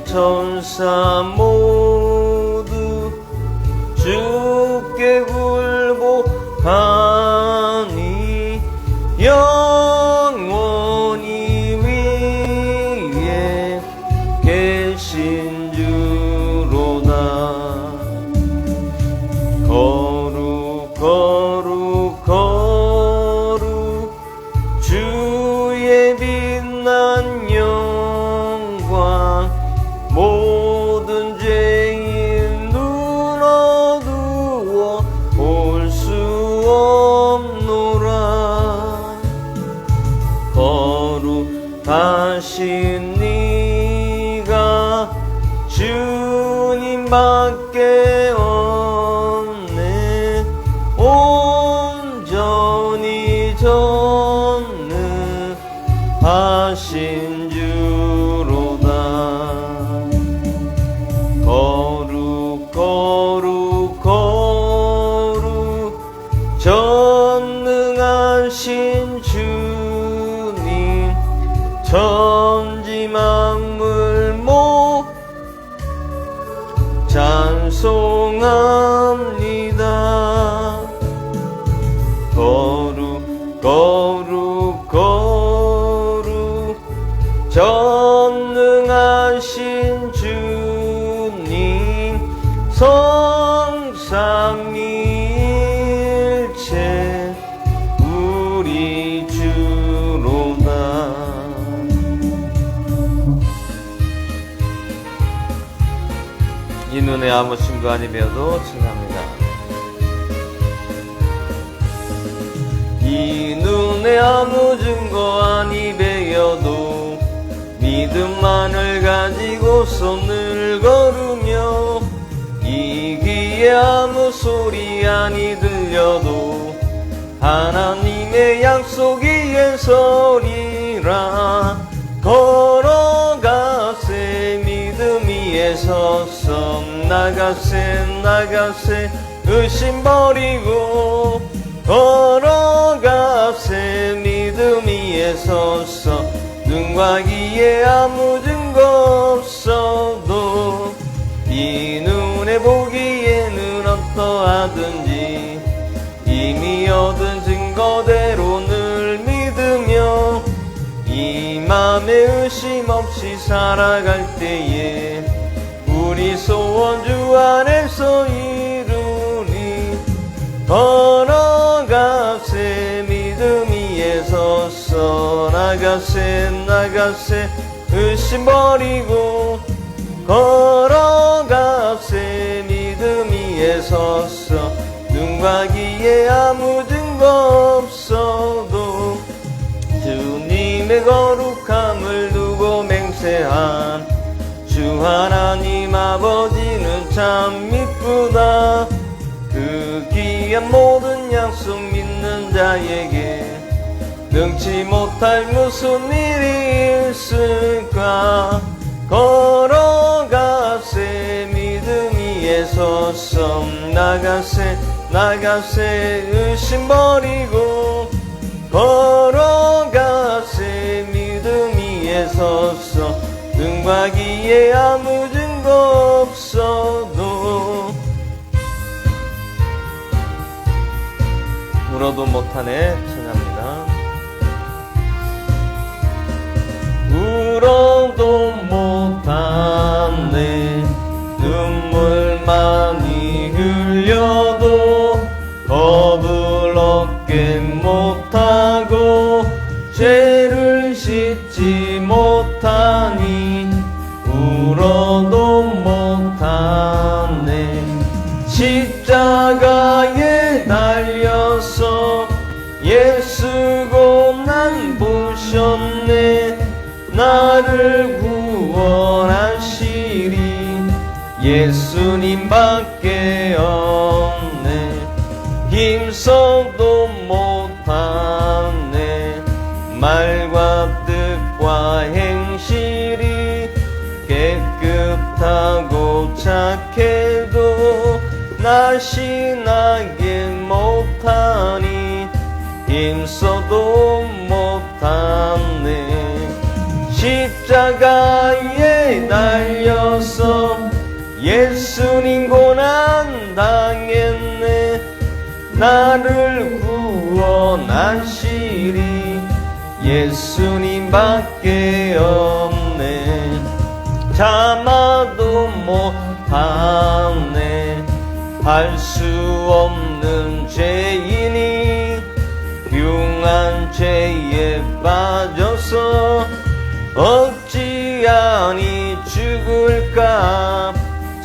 천사 모두 주께 굴복하니 영원히 위에 계신 주로다. 거룩 거룩 거룩 주의 빛난 영광 모든 죄인 눈 어두워 볼 수 없노라. 거룩하신 네가 주님밖에 없네. 온전히 전능하신 주로다. 거룩 거룩 거룩 전능하신 주님 천지 만물 모 찬송합니다. 거룩 거룩 거룩 전능하신 주님 성삼위일체 우리 주로다. 이 눈에 아무 증거 아니며도称합니다. 이 눈에 아무 증거 아니 배여도 믿음만을 가지고 손을 걸으며 이 귀에 아무 소리 아니 들려도 하나님의 약속 위에 서리라. 걸어가세 믿음 위에 서서 나가세 나가세 의심 버리고 걸어가세 믿음 위에 서서 눈과 귀에 아무 증거 없어도 이 눈에 보기에는 어떠하든지 이미 얻은 증거대로 늘 믿으며 이 맘에 의심 없이 살아갈 때에 우리 소원 주 안에서 이루리. 걸어가세 믿음 위에 서서 나가세 나가세 의심 버리고 걸어가세 믿음 위에 서서 눈과 귀에 아무 증거 없어도 주님의 거룩함을 두고 맹세한 주 하나님 아버지는 참 미쁘다. 그 귀한 모든 약속 믿는 자에게 능치 못할 무슨 일이 있을까. 걸어가세 믿음 위에 서서 나가세 나가세 의심 버리고 걸어가세 믿음 위에 서서 눈과 귀에 아무 증거 없어도 울어도 못하네 찬양합니다. 울어도 못하네 눈물 많이 흘려도 겁을 얻게 못하고 죄를 씻지 못하니 울어도 못하네. 십자가에 달려서 예수 고난 보셨네. 나를 구원하시리 예수님밖에 없네. 힘써도 못하네. 말과 뜻과 행실이 깨끗하고 착해도 날씬하게 못하니 힘써도 못하네. 십자가에 달려 예수님 고난 당했네. 나를 구원하시리 예수님밖에 없네. 참아도 못하네. 할 수 없는 죄인이 흉한 죄에 빠져서 어찌하니 죽을까.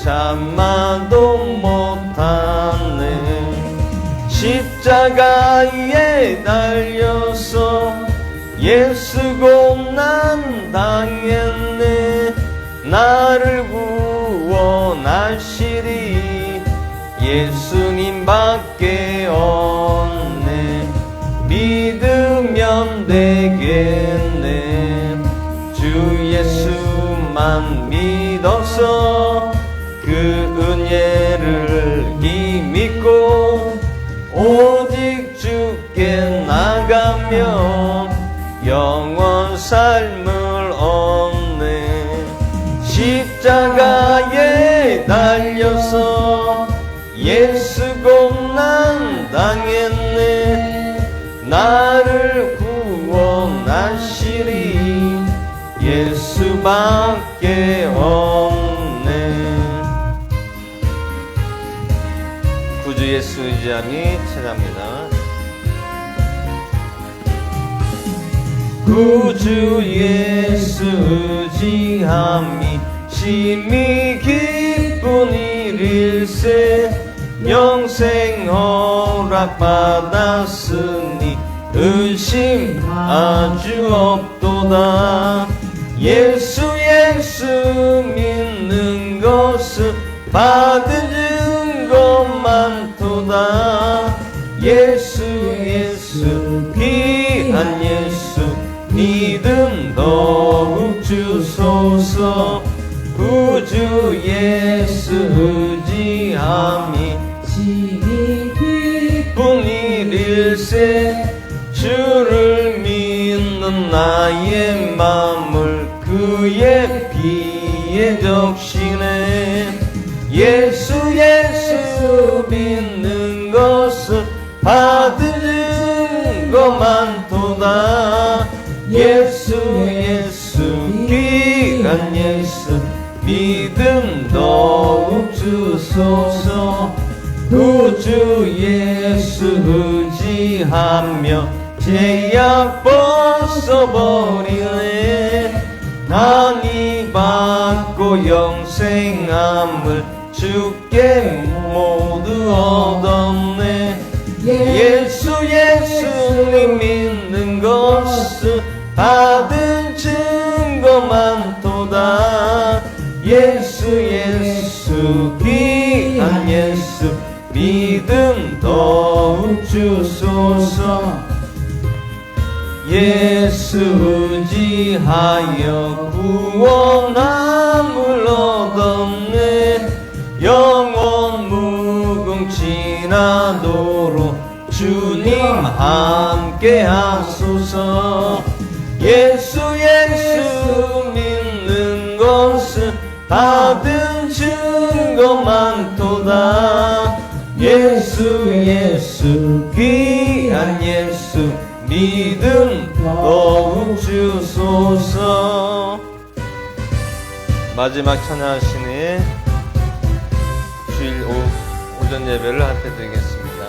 참아도 못하네. 십자가에 달려서 예수 고난 당했네. 나를 구원하시리 예수님밖에 없네. 믿으면 되겠네. 주 예수만 믿어서 그 은혜를 힘입고 오직 주께 나가면 영원 삶을 얻네. 십자가에 달려서 예수 고난 당했네. 나를 구원하시리 예수밖에 없네. 구주 예수 의지함이 찬양합니다. 구주 예수 의지함이 심히 기쁜 일일세. 영생 허락받았으니 의심 아주 없도다. 예수 믿는 것은 받은 증거 많도다. 예수 귀한 예수 믿음 더욱 주소서. 구주 예수 의지함이 심히 기쁜 일일세. 주를 믿는 나의 마음을 그의 피에 적시네. 예수 믿는 것은 받은 증거 많도다. 예수 귀한 예수 믿음 더욱 주소서. 구주 예수 의지하며 죄악 벗어버리네. 한이 받고 영생함을 주께 모두 얻었네. 예수님 믿는 것은 받은 증거 많도다. 예수 귀한 예수 믿음 더욱 주소서. 예수 의지하여 구원함을 얻었네. 영원 무궁지나도록 주님 함께 하소서. 예수 믿는 것은 받은 증거 많도다. 예수 귀한 예수 믿음 더욱 주소서. 마지막 찬양하시니 주일 오전 예배를 함께 드리겠습니다.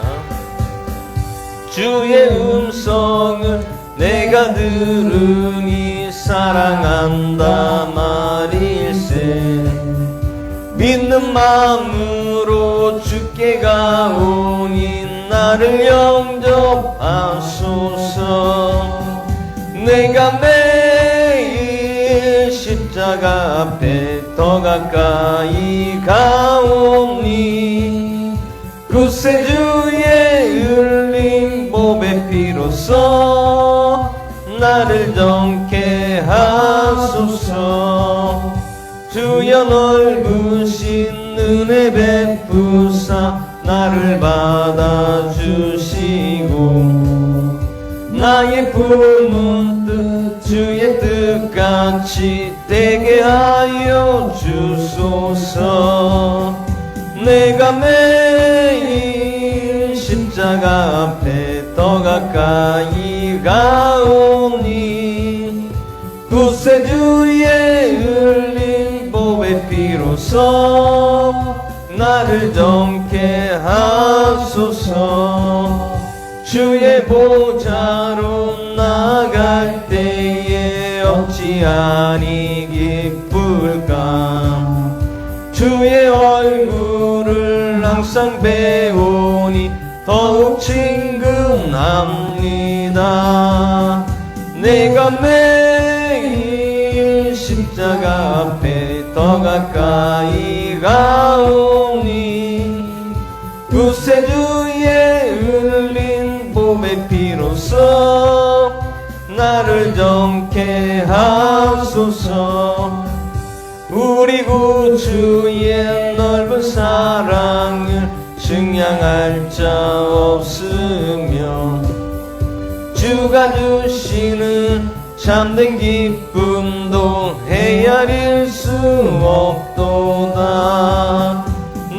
주의 음성을 내가 들으니 사랑한다 말일세. 믿는 마음으로 주께 가오니 나를 영접하소서. 내가 매일 십자가 앞에 더 가까이 가오니 구세주의 흘린 보배 피로써 나를 정케 하소서. 주여 넓으신 은혜 베푸사 나를 받아주시고 나의 품은 뜻 주의 뜻같이 되게 하여 주소서. 내가 매일 십자가 앞에 더 가까이 가오니 구세주의 흘린 보배 피로써 나를 정케 하소서. 주의 보좌로 나갈 때에 어찌하니 기쁠까. 주의 얼굴을 항상 배우니 더욱 친근합니다. 내가 매일 십자가 앞에 더 가까이 가오니 구세주의 흘린 보배 피로써 나를 정케 하소서. 우리 구주의 넓은 사랑을 증량할 자 없으며 주가 주시는 참된 기쁨도 헤아릴 수 없도다.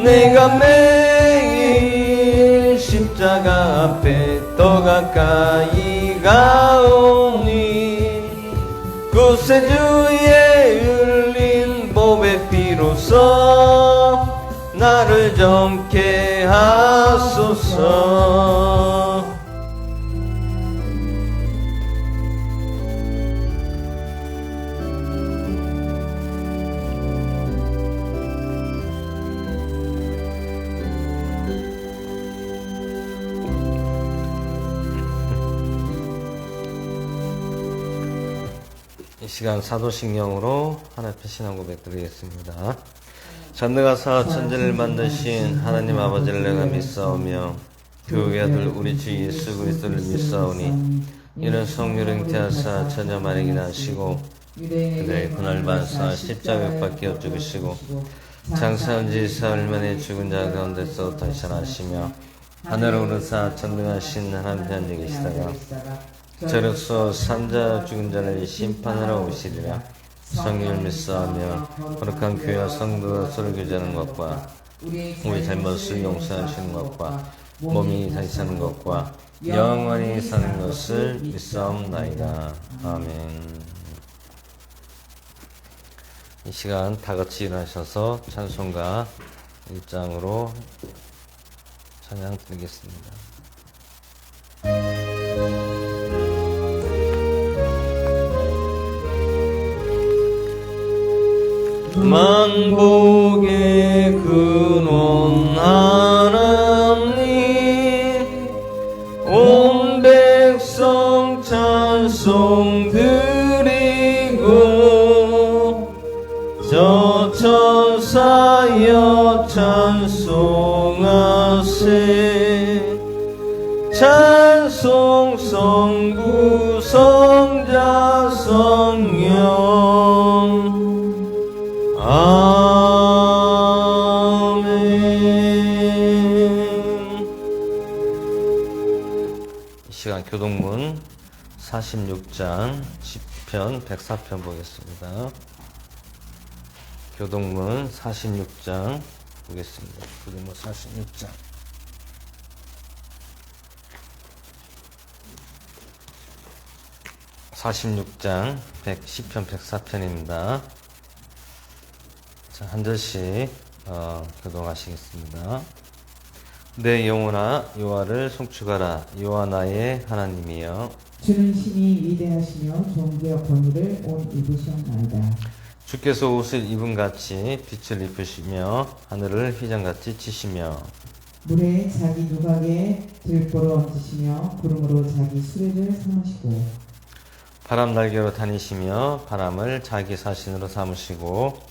내가 매일 십자가 앞에 더 가까이 가오니 구세주의 흘린 보배 피로써 나를 정케 하소서. 이 시간 사도신경으로 하나님 신앙 고백 드리겠습니다. 전능하사 천지를 만드신 하나님 아버지를 내가 믿사오며 그 아들 우리 주 예수 그리스도를 믿사오니 이는 성령을 잉태하사 처녀 마리아에게 나시고 그들의 고난을 받으사 십자가에 박혀 죽으시고 장사한 지 사흘 만에 죽은 자 가운데서 다시 살아나시며 하늘에 오르사 전능하신 하나님 한 데 계시다가 저로서 산자 죽은 자를 심판하러 오시리라. 성령을 믿사하며 거룩한 교회와 성도가 서로 교제하는 것과 우리 잘못을 용서하시는 것과 몸이 다시 사는 것과 영원히 사는 것을 믿사옵나이다. 아멘. 이 시간 다같이 일어나셔서 찬송가 1장으로 찬양 드리겠습니다. 만복의 근원 하나님 온 백성 찬송 드리고 저 천사여 찬송하세. 찬송 성부 성자 성령 아멘. 이 시간 교동문 46장 10편 104편 보겠습니다. 교동문 46장 보겠습니다. 교동문 46장 46장 10편 104편입니다. 자, 한 절씩 교동하시겠습니다. 내 영혼아 여호와를 송축하라. 여호와 나의 하나님이여 주는 신이 위대하시며 존귀와 권위를 온 입으셨나이다. 주께서 옷을 입음같이 빛을 입으시며 하늘을 휘장같이 치시며 물에 자기 누각에 들보를 얹으시며 구름으로 자기 수레를 삼으시고 바람 날개로 다니시며 바람을 자기 사신으로 삼으시고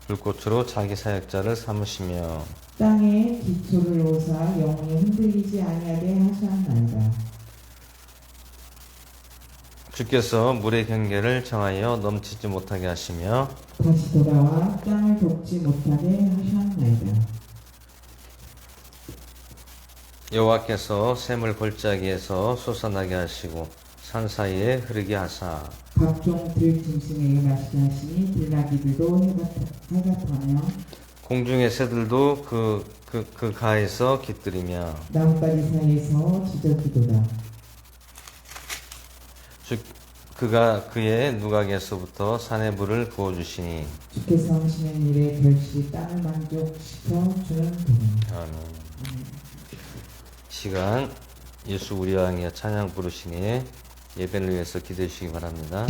불꽃으로 자기 사역자를 삼으시며 땅에 기초를 놓으사 영원히 흔들리지 아니하게 하셨나이다. 주께서 물의 경계를 정하여 넘치지 못하게 하시며 다시 돌아와 땅을 돕지 못하게 하셨나이다. 여호와께서 샘을 골짜기에서 솟아나게 하시고 산 사이에 흐르게 하사 각종 들짐승에게 마시게 하시니 들나귀들도 해가 타며 공중의 새들도 그 가에서 깃들이며 나뭇가지 사이에서 지저귀도다. 즉 그가 그의 누각에서부터 산의 물을 부어주시니 주께서 하시는 일에 결시 땅을 만족시켜 주는 도다. 아멘. 시간 예수 우리 왕이여 찬양 부르시니 예배를 위해서 기도해 주시기 바랍니다.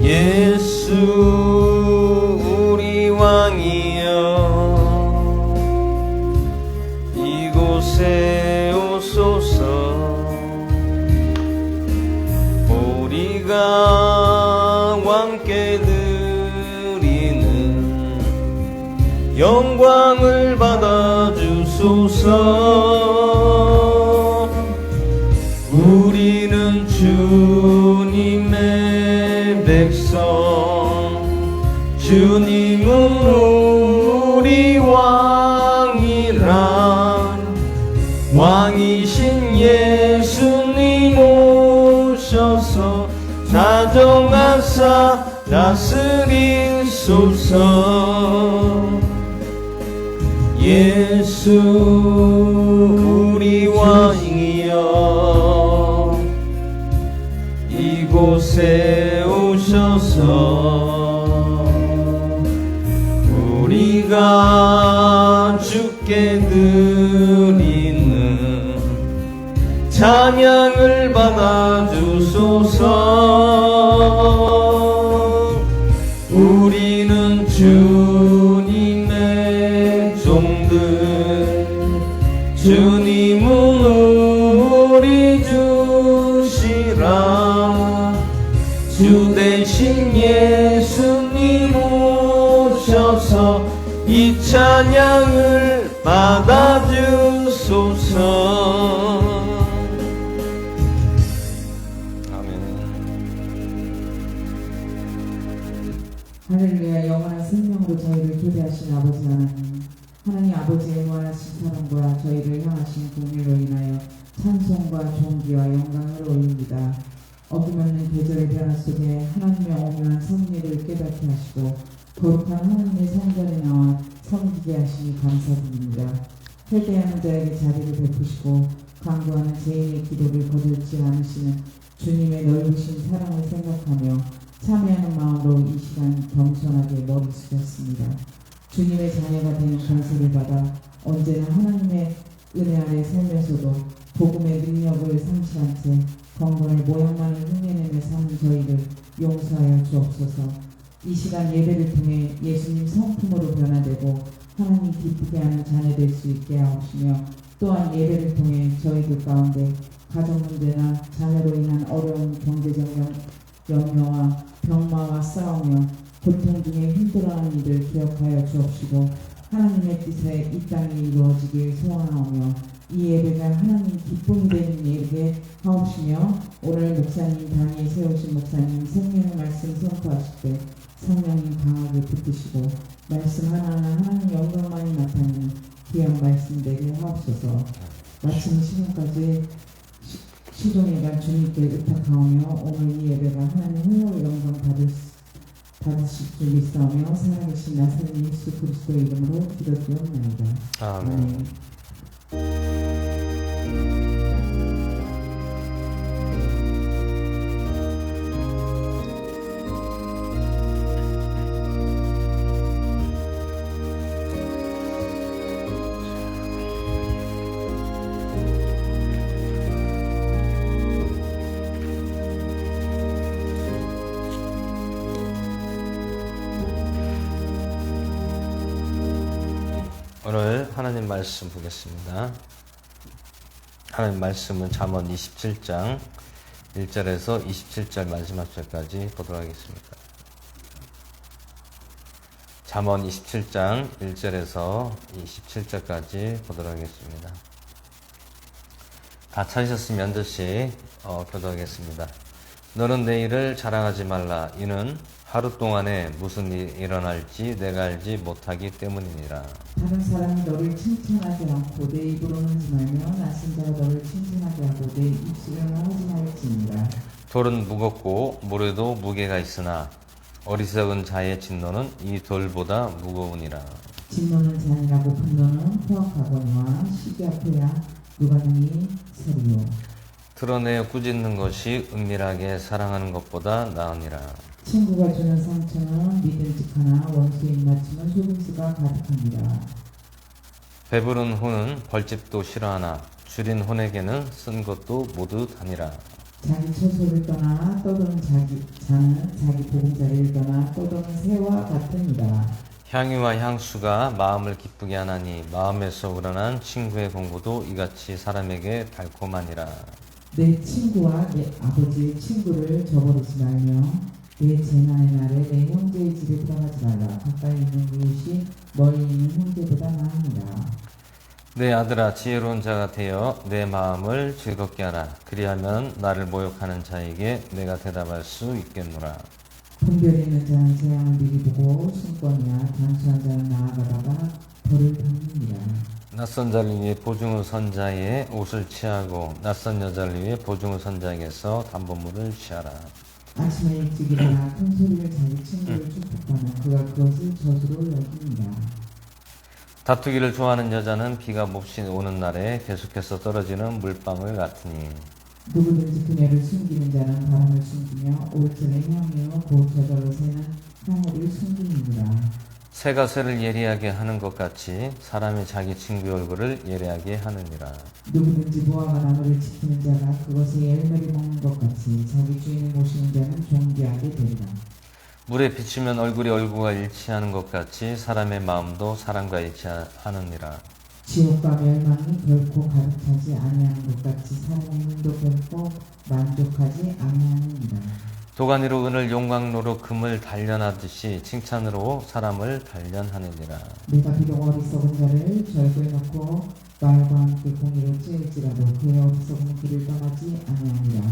예수 우리 왕이여 이곳에 오소서. 우리가 왕께 드리는 영광을 받아 주소서. 우리는 주님의 백성, 주님은 우리 왕이라. 왕이신 예수님 오셔서 다정하사 다스리소서. 예수 우리 왕이여 이곳에 오셔서 우리가 주께 드리는 찬양을 받아 주소서. 우리는 주님의 종들, 주님은 우리 주시라. 주 대신 예수님 오셔서 이 찬양을 받아 주소서. 할렐루야. 영원한 생명으로 저희를 교대하신 아버지 하나님, 하나님 아버지의 무한하신 사랑과 저희를 향하신 공의로 인하여 찬송과 존귀와 영광을 올립니다. 어김없는 계절의 변화 속에 하나님의 오묘한 섭리를 깨닫게 하시고 거룩한 하나님의 성전에 나와 섬기게 하시니 감사드립니다. 회개하는 자에게 자비를 베푸시고 간구하는 죄인의 기도를 거들지 않으시는 주님의 넓으신 사랑을 생각하며 참여하는 마음으로 이 시간 겸손하게 머리 숙였습니다. 주님의 자녀가 되는 권세를 받아 언제나 하나님의 은혜 아래 살면서도 복음의 능력을 상실한 채 건강을 모양만을 흉내내며 사는 저희를 용서하여 주옵소서. 이 시간 예배를 통해 예수님 성품으로 변화되고 하나님 기쁘게 하는 자녀 될 수 있게 하시며 또한 예배를 통해 저희들 가운데 가정 문제나 자녀로 인한 어려운 경제적 염려와 병마와 싸우며 고통 중에 힘들어하는 이들 기억하여 주옵시고 하나님의 뜻에 이 땅이 이루어지길 소원하오며 이 예배가 하나님 기쁨이 되는 예배 하옵시며 오늘 목사님 당에 세우신 목사님 생명의 말씀 선포하실 때 성령님 강하게 붙드시고 말씀 하나하나 하나님 영광만이 나타내는 귀한 말씀 되게 하옵소서. 마침 시간까지 시종일관 주님께 의탁하오며 오늘 이 예배가 하나님 홍보의 영광 받으실 줄 믿사오며 살아계신 나사렛 예수 그리스도의 이름으로 기도드리옵나이다. 아멘. 오늘 하나님 말씀 보겠습니다. 하나님 말씀은 잠언 27장 1절에서 27절 마지막 절까지 보도록 하겠습니다. 잠언 27장 1절에서 27절까지 보도록 하겠습니다. 다 찾으셨으면 한 절씩 교도하겠습니다. 너는 내 일을 자랑하지 말라. 이는 하루 동안에 무슨 일이 일어날지 내가 알지 못하기 때문이니라. 다른 사람이 너를 칭찬하지 않고 내 입으로 하지 말며 낯선 자가 너를 칭찬하게 하고 내 입술로 하지 말지니라. 돌은 무겁고 모래도 무게가 있으나 어리석은 자의 진노는 이 돌보다 무거우니라. 진노는 잔이라고 분노는 포악하거니와 시기 앞에야 누가 능히 서리요. 드러내어 꾸짖는 것이 은밀하게 사랑하는 것보다 나으니라. 친구가 주는 상처는 믿음직하나 원수의 입맞춤은 속임수가 가득합니다. 배부른 혼은 벌집도 싫어하나 줄인 혼에게는 쓴 것도 모두 다니라. 자기 처소를 떠나 떠도는 자는 자기 보금자리를 떠나 떠도는 새와 같으니라. 향유와 향수가 마음을 기쁘게 하나니 마음에서 우러난 친구의 공부도 이같이 사람에게 달콤하니라. 내 친구와 내 아버지의 친구를 저버리지 말며 내 재난의 날에 내 형제의 집에 들어가지 말라. 가까이 있는 이웃이 멀리 있는 형제보다 나으니라. 내 아들아 지혜로운 자가 되어 내 마음을 즐겁게 하라. 그리하면 나를 모욕하는 자에게 내가 대답할 수 있겠노라. 분별 있는 자는 재앙을 미리 보고 승권이야 단수한 자는 나아가다가 벌을 받느니라. 낯선 자를 위해 보증의 선자의 옷을 취하고 낯선 여자를 위해 보증의 선자에게서 담보물을 취하라. 아침에 일찍 일어나 큰 소리를 자기 친구를 축복하면 그가 그것을 저주로 여깁니다. 다투기를 좋아하는 여자는 비가 몹시 오는 날에 계속해서 떨어지는 물방울 같으니 누구든지 그녀를 숨기는 자는 바람을 숨기며 올철의 향이요 곧 저절로 새는 향후를 숨깁니다. 새가 새를 예리하게 하는 것 같이 사람이 자기 친구의 얼굴을 예리하게 하느니라. 누구든지 무화과 나무를 지키는 자가 그것의 열매를 먹는 것 같이 자기 주인을 모시는 자는 존귀하게 되리라. 물에 비치면 얼굴이 얼굴과 일치하는 것 같이 사람의 마음도 사람과 일치하느니라. 지옥과 멸망이 결코 가득 차지 아니하는 것 같이 사람의 눈도 결코 만족하지 아니하느니라. 도가니로 은을 용광로로 금을 단련하듯이 칭찬으로 사람을 단련하느니라. 내가 비록 어리석은 자를 절구에 놓고 말과 함께 공의를 찌을지라도 그의 어리석은 길을 떠나지 아니하니라.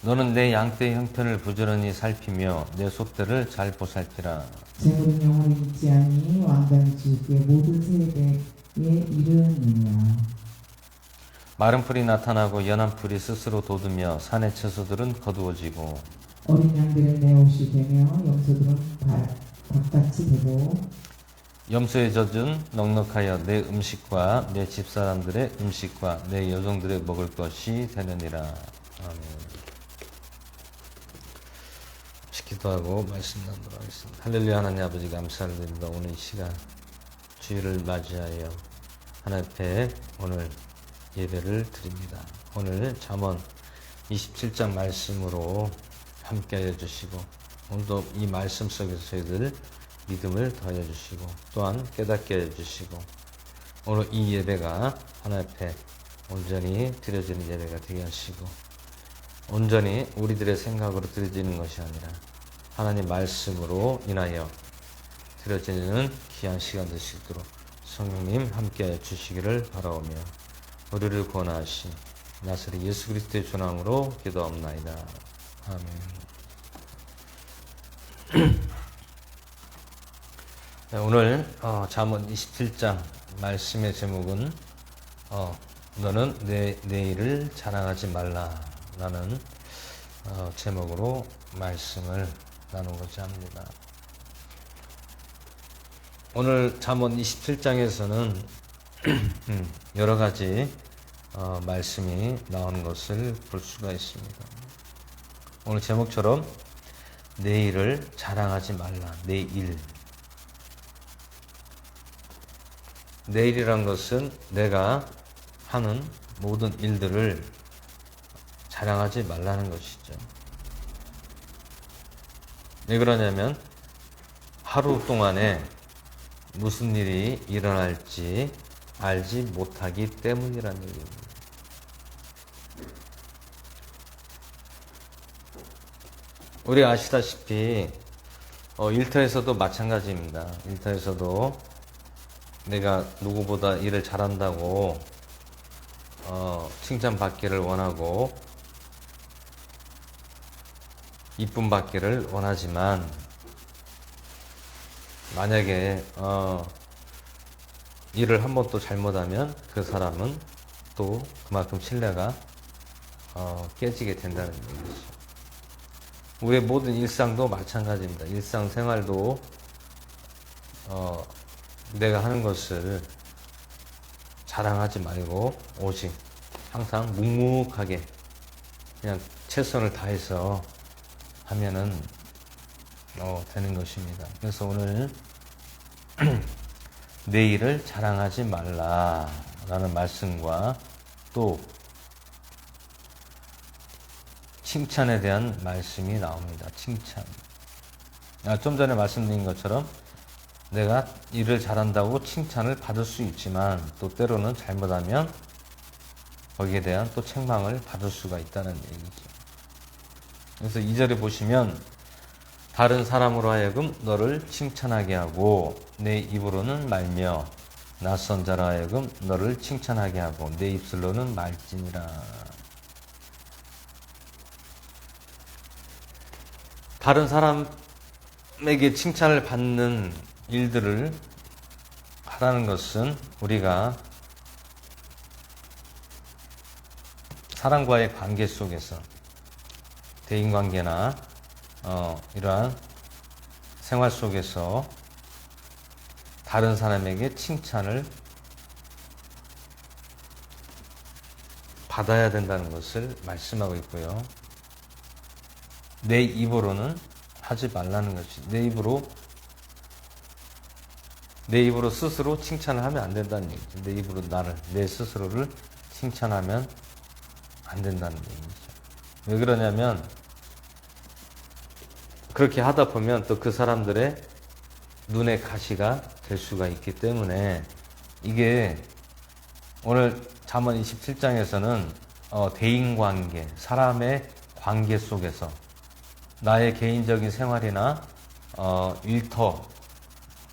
너는 내 양떼의 형편을 부지런히 살피며 내 소떼를 잘 보살피라. 재물은 영원히 있지 아니 왕관이 지우기에 모든 세대에 이르느니라. 마른 풀이 나타나고 연한 풀이 스스로 돋으며 산의 채소들은 거두어지고 어린 양들은 내 옷이 되며 염소들은 밭같이 되고 염소의 젖은 넉넉하여 내 음식과 내 집사람들의 음식과 내 여종들의 먹을 것이 되느니라. 아멘. 기도하고 말씀 나누도록 하겠습니다. 할렐루야. 하나님 아버지 감사를 드립니다. 오늘 이 시간 주일을 맞이하여 하나님 앞에 오늘 예배를 드립니다. 오늘 잠언 27장 말씀으로 함께하여 주시고 오늘도 이 말씀 속에서 저희들 믿음을 더하여 주시고 또한 깨닫게 하여 주시고 오늘 이 예배가 하나님 앞에 온전히 드려지는 예배가 되게 하시고 온전히 우리들의 생각으로 드려지는 것이 아니라 하나님 말씀으로 인하여 드려지는 귀한 시간 되시도록 성령님 함께하여 주시기를 바라오며 우리를 구원하신 나사렛 예수 그리스도의 주님으로 기도합나이다. 아멘. 오늘 잠언 27장 말씀의 제목은 너는 내 일을 자랑하지 말라라는 제목으로 말씀을 나누고자 합니다. 오늘 잠언 27장에서는 여러 가지 말씀이 나오는 것을 볼 수가 있습니다. 오늘 제목처럼 내 일을 자랑하지 말라. 내 일. 내 일이란 것은 내가 하는 모든 일들을 자랑하지 말라는 것이죠. 왜 그러냐면 하루 동안에 무슨 일이 일어날지 알지 못하기 때문이라는 얘기입니다. 우리가 아시다시피 일터에서도 마찬가지입니다. 일터에서도 내가 누구보다 일을 잘한다고 칭찬받기를 원하고 이쁨 받기를 원하지만 만약에 일을 한 번 또 잘못하면 그 사람은 또 그만큼 신뢰가 깨지게 된다는 얘기죠. 우리의 모든 일상도 마찬가지입니다. 일상생활도 내가 하는 것을 자랑하지 말고 오직 항상 묵묵하게 그냥 최선을 다해서 하면은 되는 것입니다. 그래서 오늘 내 일을 자랑하지 말라라는 말씀과 또 칭찬에 대한 말씀이 나옵니다. 칭찬. 좀 전에 말씀드린 것처럼 내가 일을 잘한다고 칭찬을 받을 수 있지만 또 때로는 잘못하면 거기에 대한 또 책망을 받을 수가 있다는 얘기죠. 그래서 2절에 보시면 다른 사람으로 하여금 너를 칭찬하게 하고 내 입으로는 말며 낯선 자로 하여금 너를 칭찬하게 하고 내 입술로는 말지니라. 다른 사람에게 칭찬을 받는 일들을 하라는 것은 우리가 사람과의 관계 속에서 대인관계나 이러한 생활 속에서 다른 사람에게 칭찬을 받아야 된다는 것을 말씀하고 있고요. 내 입으로는 하지 말라는 것이 내 입으로 스스로 칭찬을 하면 안 된다는 얘기죠. 내 입으로 내 스스로를 칭찬하면 안 된다는 얘기죠. 왜 그러냐면 그렇게 하다 보면 또 그 사람들의 눈의 가시가 될 수가 있기 때문에 이게 오늘 잠언 27장에서는 대인관계, 사람의 관계 속에서 나의 개인적인 생활이나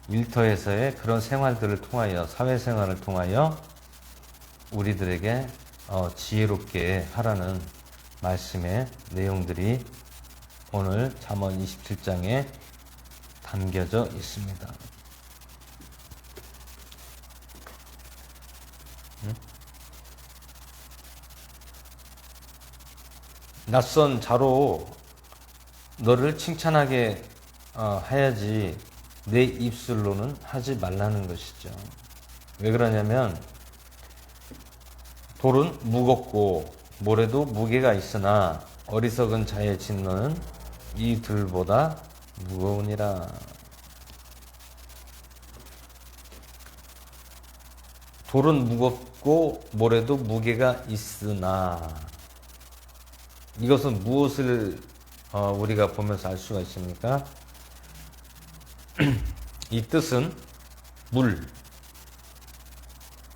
일터에서의 그런 생활들을 통하여 사회생활을 통하여 우리들에게 지혜롭게 하라는 말씀의 내용들이 오늘 잠언 27장에 담겨져 있습니다. 낯선 자로 너를 칭찬하게 해야지 내 입술로는 하지 말라는 것이죠. 왜 그러냐면 돌은 무겁고 모래도 무게가 있으나 어리석은 자의 진노는 이 둘보다 무거우니라. 돌은 무겁고 모래도 무게가 있으나 이것은 무엇을 우리가 보면서 알 수가 있습니까? 이 뜻은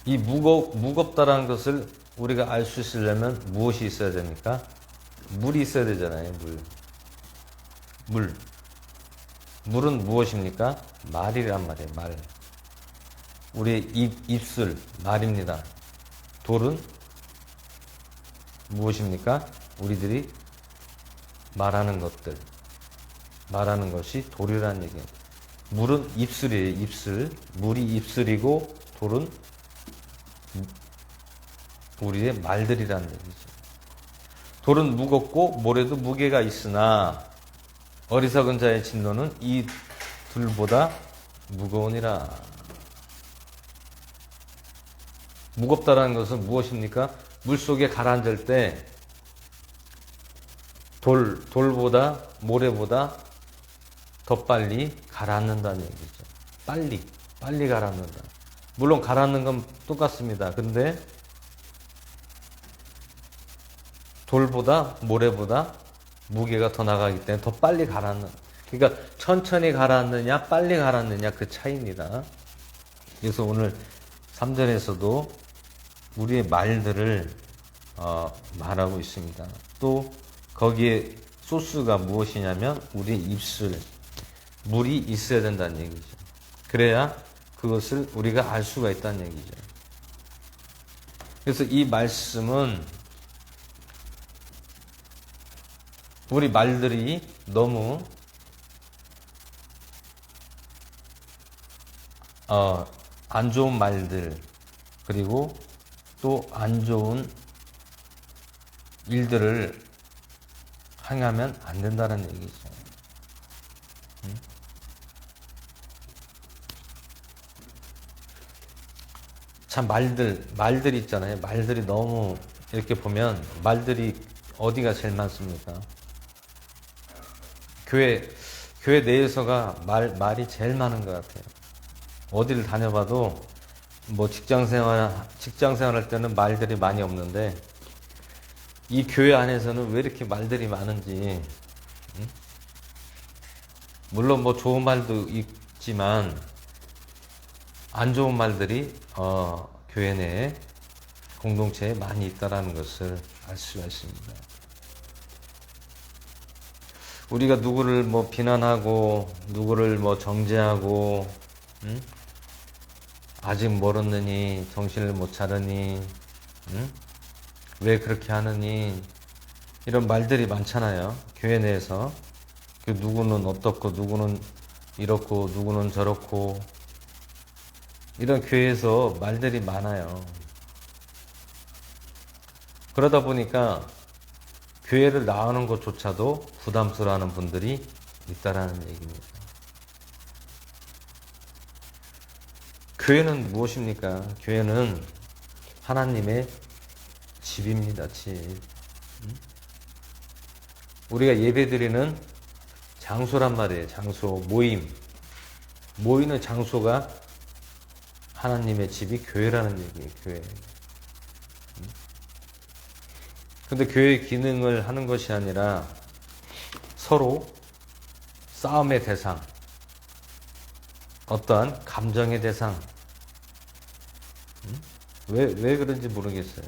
이 무겁다라는 것을 우리가 알 수 있으려면 무엇이 있어야 됩니까? 물이 있어야 되잖아요. 물은 무엇입니까? 말이란 말이에요. 말. 우리의 입술, 말입니다. 돌은 무엇입니까? 우리들이 말하는 것이 돌이라는 얘기예요. 물은 입술이에요. 입술. 물이 입술이고 돌은 우리의 말들이라는 얘기죠. 돌은 무겁고 모래도 무게가 있으나 어리석은 자의 진노는 이 둘보다 무거우니라. 무겁다라는 것은 무엇입니까? 물속에 가라앉을 때 돌보다 모래보다 더 빨리 가라앉는다는 얘기죠. 빨리 가라앉는다. 물론 가라앉는 건 똑같습니다. 근데 돌보다 모래보다 무게가 더 나가기 때문에 더 빨리 가라앉는. 그러니까 천천히 가라앉느냐 빨리 가라앉느냐 그 차이입니다. 그래서 오늘 3절에서도 우리의 말들을 말하고 있습니다. 또 거기에 소스가 무엇이냐면 우리의 입술, 물이 있어야 된다는 얘기죠. 그래야 그것을 우리가 알 수가 있다는 얘기죠. 그래서 이 말씀은 우리 말들이 너무 안 좋은 말들, 그리고 또 안 좋은 일들을 행하면 안 된다는 얘기죠. 참 말들 있잖아요. 말들이 너무 이렇게 보면 말들이 어디가 제일 많습니까? 교회 내에서가 말이 제일 많은 것 같아요. 어디를 다녀봐도 뭐 직장 생활할 때는 말들이 많이 없는데 이 교회 안에서는 왜 이렇게 말들이 많은지. 물론 뭐 좋은 말도 있지만 안 좋은 말들이 교회 내에 공동체에 많이 있다라는 것을 알 수가 있습니다. 우리가 누구를 뭐 비난하고 누구를 뭐 정죄하고 아직 멀었느니 정신을 못 차리니 왜 그렇게 하느니 이런 말들이 많잖아요. 교회 내에서 그 누구는 어떻고 누구는 이렇고 누구는 저렇고 이런 교회에서 말들이 많아요. 그러다 보니까 교회를 나오는 것조차도 부담스러워하는 분들이 있다라는 얘기입니다. 교회는 무엇입니까? 교회는 하나님의 집입니다. 집. 우리가 예배드리는 장소란 말이에요. 장소, 모이는 장소가 하나님의 집이 교회라는 얘기예요. 교회. 근데 교회의 기능을 하는 것이 아니라 서로 싸움의 대상, 어떠한 감정의 대상. 왜 그런지 모르겠어요.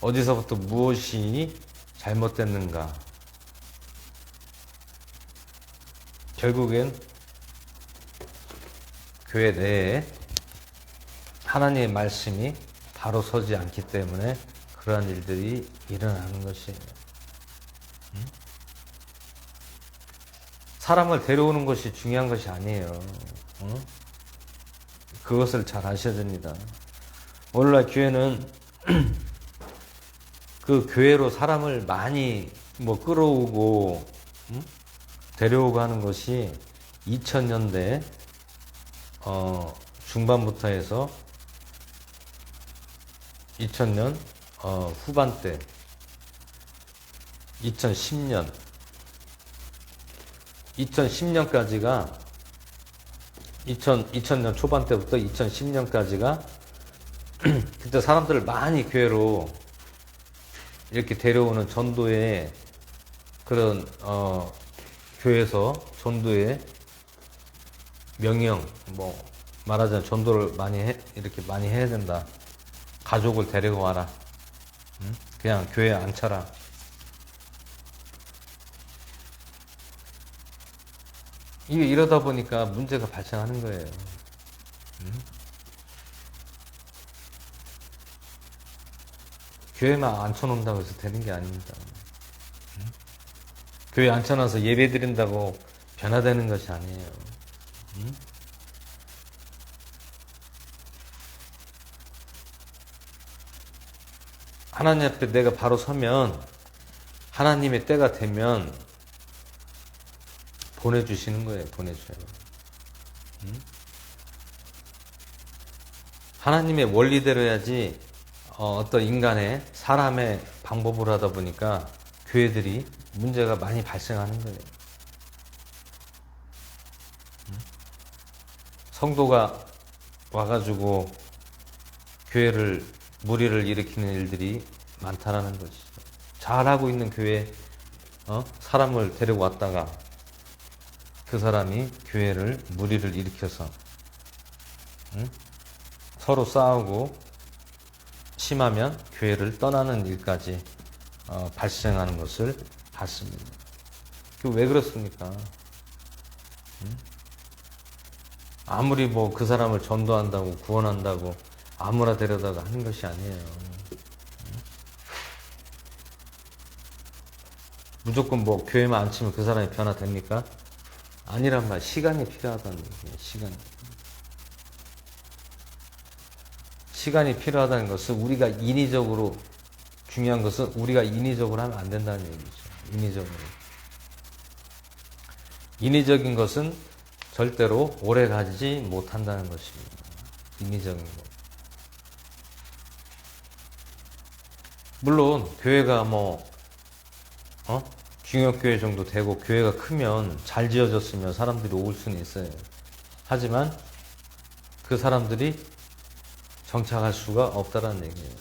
어디서부터 무엇이 잘못됐는가. 결국엔 교회 내에 하나님의 말씀이 바로 서지 않기 때문에 그러한 일들이 일어나는 것이에요. 사람을 데려오는 것이 중요한 것이 아니에요. 그것을 잘 아셔야 됩니다. 오늘날 교회는 그 교회로 사람을 많이 뭐 끌어오고 데려오고 하는 것이 2000년대 중반부터 해서 2000년 후반대 2010년까지가 2000년 초반 때부터 2010년까지가 그때 사람들을 많이 교회로 이렇게 데려오는 전도의 그런 교회에서 전도의 명령, 뭐 말하자면 전도를 이렇게 많이 해야 된다. 가족을 데리고 와라. 그냥 교회에 앉혀라. 이게 이러다 보니까 문제가 발생하는 거예요. 교회만 앉혀놓는다고 해서 되는 게 아닙니다. 교회 앉혀놔서 예배 드린다고 변화되는 것이 아니에요. 하나님 앞에 내가 바로 서면 하나님의 때가 되면 보내주시는 거예요. 보내줘요. 하나님의 원리대로 해야지 어떤 인간의 사람의 방법으로 하다 보니까 교회들이 문제가 많이 발생하는 거예요. 성도가 와가지고 교회를 무리를 일으키는 일들이 많다라는 것이죠. 잘하고 있는 교회 사람을 데리고 왔다가 그 사람이 교회를 무리를 일으켜서 서로 싸우고 심하면 교회를 떠나는 일까지 발생하는 것을 봤습니다. 왜 그렇습니까? 아무리 뭐 그 사람을 전도한다고 구원한다고 아무나 데려다가 하는 것이 아니에요. 무조건 뭐 교회만 안 치면 그 사람이 변화됩니까? 아니란 말, 시간이 필요하다는 얘기예요. 시간이 필요하다는 것은 우리가 인위적으로, 중요한 것은 우리가 인위적으로 하면 안 된다는 얘기죠. 인위적인 것은 절대로 오래 가지 못한다는 것입니다. 인위적인 것. 물론 교회가 중역교회 정도 되고 교회가 크면 잘 지어졌으면 사람들이 올 수는 있어요. 하지만 그 사람들이 정착할 수가 없다라는 얘기예요.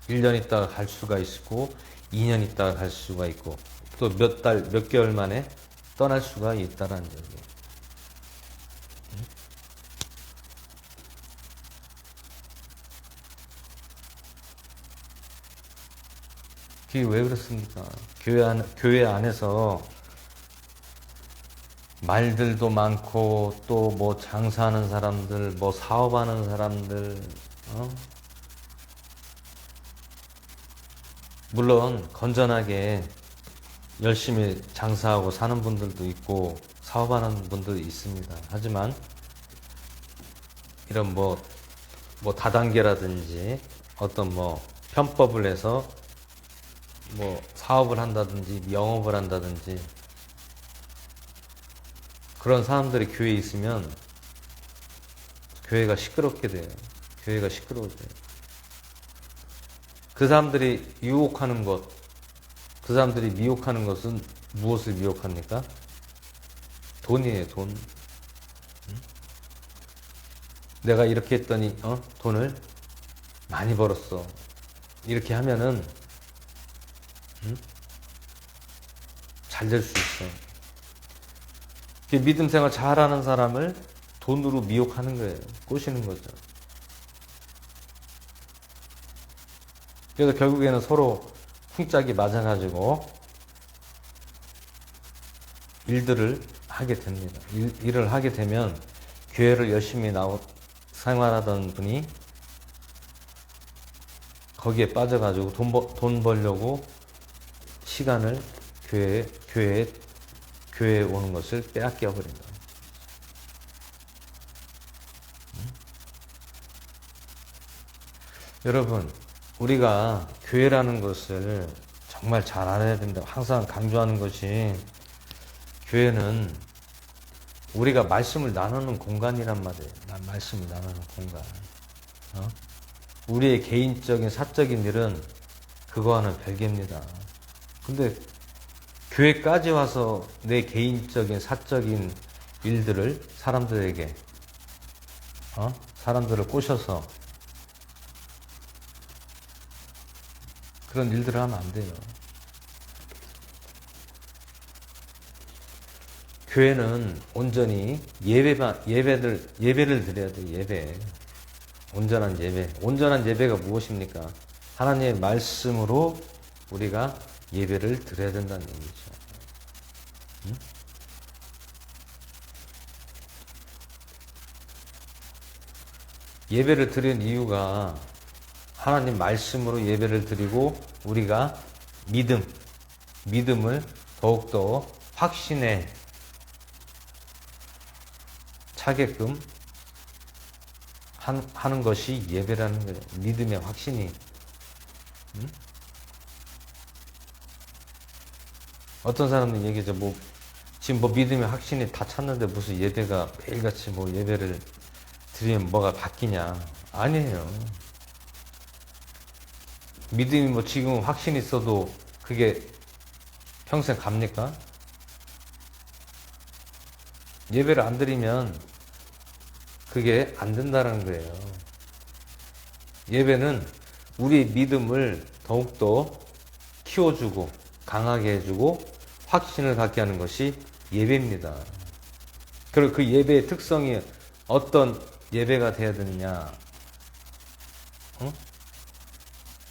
1년 있다가 갈 수가 있고 2년 있다가 갈 수가 있고 또 몇 달, 몇 개월 만에 떠날 수가 있다라는 얘기예요. 그게 왜 그렇습니까? 교회 안에서 말들도 많고 또 뭐 장사하는 사람들, 뭐 사업하는 사람들, 물론 건전하게 열심히 장사하고 사는 분들도 있고 사업하는 분들도 있습니다. 하지만 이런 뭐 다단계라든지 어떤 편법을 해서 사업을 한다든지 영업을 한다든지 그런 사람들이 교회에 있으면 교회가 시끄럽게 돼요. 교회가 시끄러워져요. 그 사람들이 유혹하는 것, 그 사람들이 미혹하는 것은 무엇을 미혹합니까? 돈이에요, 돈. 내가 이렇게 했더니 돈을 많이 벌었어. 이렇게 하면은 잘 될 수 있어. 믿음 생활 잘하는 사람을 돈으로 미혹하는 거예요. 꼬시는 거죠. 그래서 결국에는 서로 쿵짝이 맞아가지고 일들을 하게 됩니다. 일을 하게 되면 교회를 열심히 생활하던 분이 거기에 빠져가지고 돈 벌려고 시간을 교회에 오는 것을 빼앗겨 버린다. 여러분, 우리가 교회라는 것을 정말 잘 알아야 된다. 항상 강조하는 것이 교회는 우리가 말씀을 나누는 공간이란 말이에요. 말씀을 나누는 공간. 우리의 개인적인 사적인 일은 그거와는 별개입니다. 근데 교회까지 와서 내 개인적인 사적인 일들을 사람들에게 사람들을 꼬셔서 그런 일들을 하면 안 돼요. 교회는 온전히 예배를 드려야 돼요. 예배. 온전한 예배. 온전한 예배가 무엇입니까? 하나님의 말씀으로 우리가 예배를 드려야 된다는 얘기죠. 예배를 드리는 이유가 하나님 말씀으로 예배를 드리고 우리가 믿음을 더욱더 확신에 차게끔 하는 것이 예배라는 거예요. 믿음의 확신이. 어떤 사람들은 얘기하죠. 지금 믿음의 확신이 다 찼는데 무슨 예배가 매일같이 예배를 드리면 뭐가 바뀌냐. 아니에요. 믿음이 지금 확신이 있어도 그게 평생 갑니까? 예배를 안 드리면 그게 안 된다는 거예요. 예배는 우리의 믿음을 더욱더 키워주고 강하게 해주고 확신을 갖게 하는 것이 예배입니다. 그리고 그 예배의 특성이 어떤 예배가 되어야 되느냐?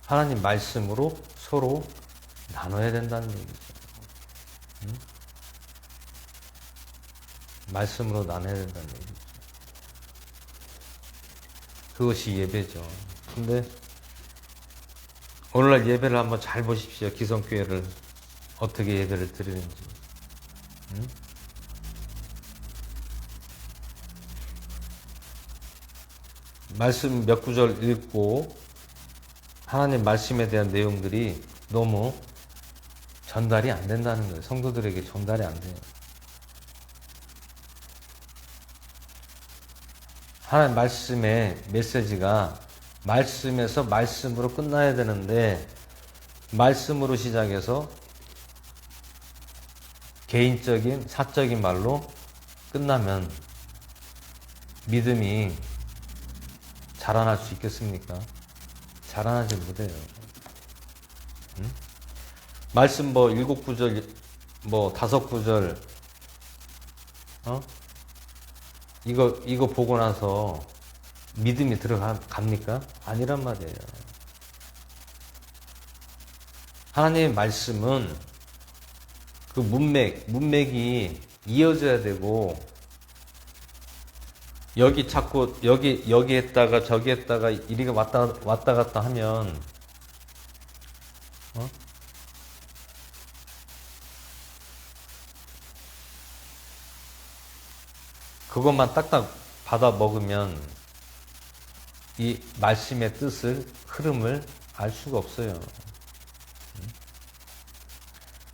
하나님 말씀으로 서로 나눠야 된다는 얘기죠. 말씀으로 나눠야 된다는 얘기죠. 그것이 예배죠. 근데 오늘날 예배를 한번 잘 보십시오. 기성교회를 어떻게 예배를 드리는지. 응? 말씀 몇 구절 읽고 하나님 말씀에 대한 내용들이 너무 전달이 안 된다는 거예요. 성도들에게 전달이 안 돼요. 하나님 말씀의 메시지가 말씀에서 말씀으로 끝나야 되는데 말씀으로 시작해서 개인적인 사적인 말로 끝나면 믿음이 자라날 수 있겠습니까? 자라나지 못해요. 응? 말씀 뭐 7구절 뭐 5구절 이거 보고 나서 믿음이 들어갑니까? 아니란 말이에요. 하나님의 말씀은 그 문맥이 이어져야 되고 여기 자꾸 여기 했다가 저기 했다가 이리가 왔다 갔다 하면 그것만 딱딱 받아 먹으면 이 말씀의 뜻을 흐름을 알 수가 없어요.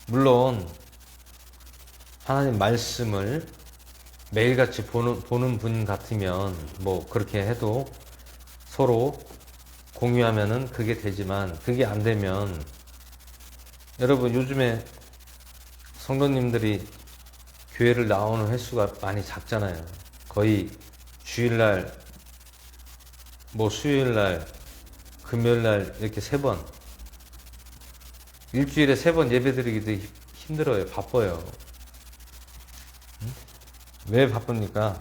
물론 하나님 말씀을 매일같이 보는 분 같으면 뭐 그렇게 해도 서로 공유하면은 그게 되지만 그게 안 되면 여러분 요즘에 성도님들이 교회를 나오는 횟수가 많이 작잖아요. 거의 주일날 뭐 수요일날 금요일날 이렇게 3번 일주일에 3번 예배드리기도 힘들어요. 바빠요. 왜 바쁩니까?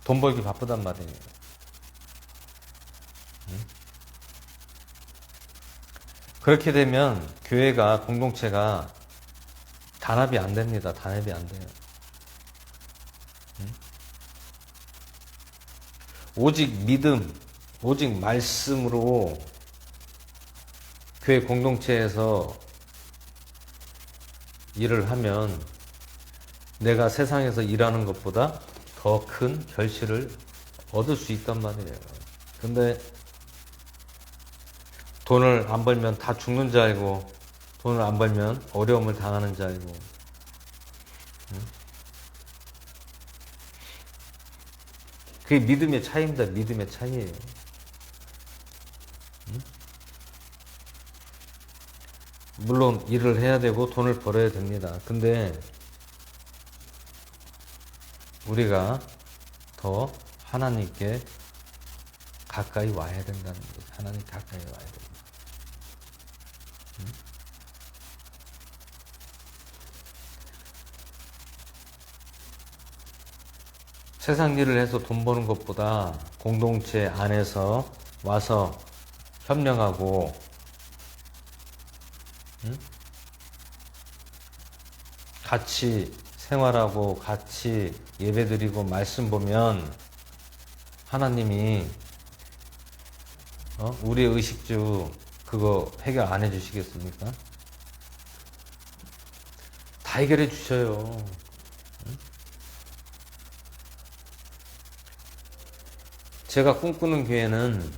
돈 벌기 바쁘단 말이에요. 그렇게 되면 교회가 공동체가 단합이 안 됩니다. 단합이 안 돼요. 오직 믿음, 오직 말씀으로 교회 공동체에서 일을 하면 내가 세상에서 일하는 것보다 더 큰 결실을 얻을 수 있단 말이에요. 근데 돈을 안 벌면 다 죽는 줄 알고 돈을 안 벌면 어려움을 당하는 줄 알고 그게 믿음의 차이입니다. 믿음의 차이예요. 물론 일을 해야 되고 돈을 벌어야 됩니다. 근데 우리가 더 하나님께 가까이 와야 된다는 거죠. 하나님 가까이 와야 됩니다. 세상 일을 해서 돈 버는 것보다 공동체 안에서 와서 협력하고 같이 생활하고 같이 예배드리고 말씀 보면 하나님이 우리의 의식주 그거 해결 안 해주시겠습니까? 다 해결해 주셔요. 제가 꿈꾸는 교회는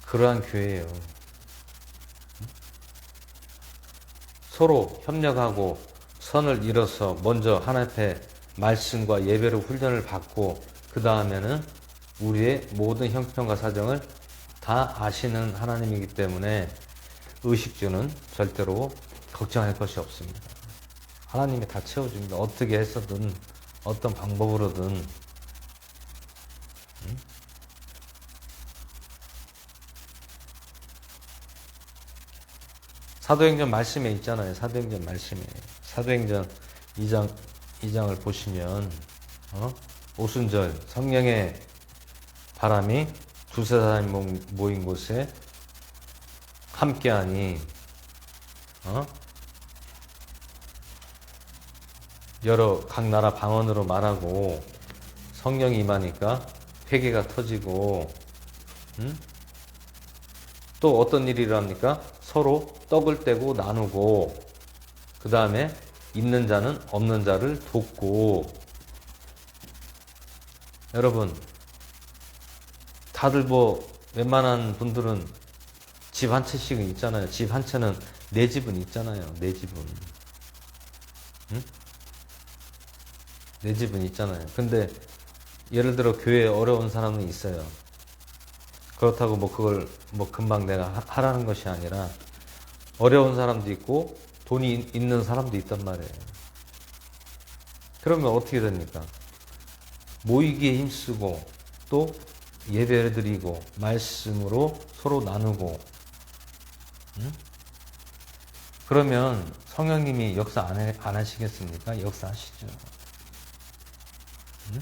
그러한 교회예요. 서로 협력하고 선을 이뤄서 먼저 하나님 앞에 말씀과 예배로 훈련을 받고 그 다음에는 우리의 모든 형편과 사정을 다 아시는 하나님이기 때문에 의식주는 절대로 걱정할 것이 없습니다. 하나님이 다 채워줍니다. 어떻게 해서든 어떤 방법으로든. 사도행전 말씀에 있잖아요. 사도행전 말씀에. 사도행전 2장을 보시면 오순절 성령의 바람이 두세 사람이 모인 곳에 함께하니 여러 각 나라 방언으로 말하고 성령이 임하니까 회개가 터지고 또 어떤 일이 일어납니까? 서로 떡을 떼고 나누고, 그 다음에 있는 자는 없는 자를 돕고. 여러분, 다들 뭐 웬만한 분들은 집 한 채씩은 있잖아요. 집 한 채는 내 집은 있잖아요. 내 집은. 응? 내 집은 있잖아요. 근데 예를 들어 교회에 어려운 사람은 있어요. 그렇다고 뭐 그걸 뭐 금방 내가 하라는 것이 아니라 어려운 사람도 있고 돈이 있는 사람도 있단 말이에요. 그러면 어떻게 됩니까? 모이기에 힘쓰고 또 예배를 드리고 말씀으로 서로 나누고. 응? 그러면 성령님이 역사 안 하시겠습니까? 역사하시죠. 응?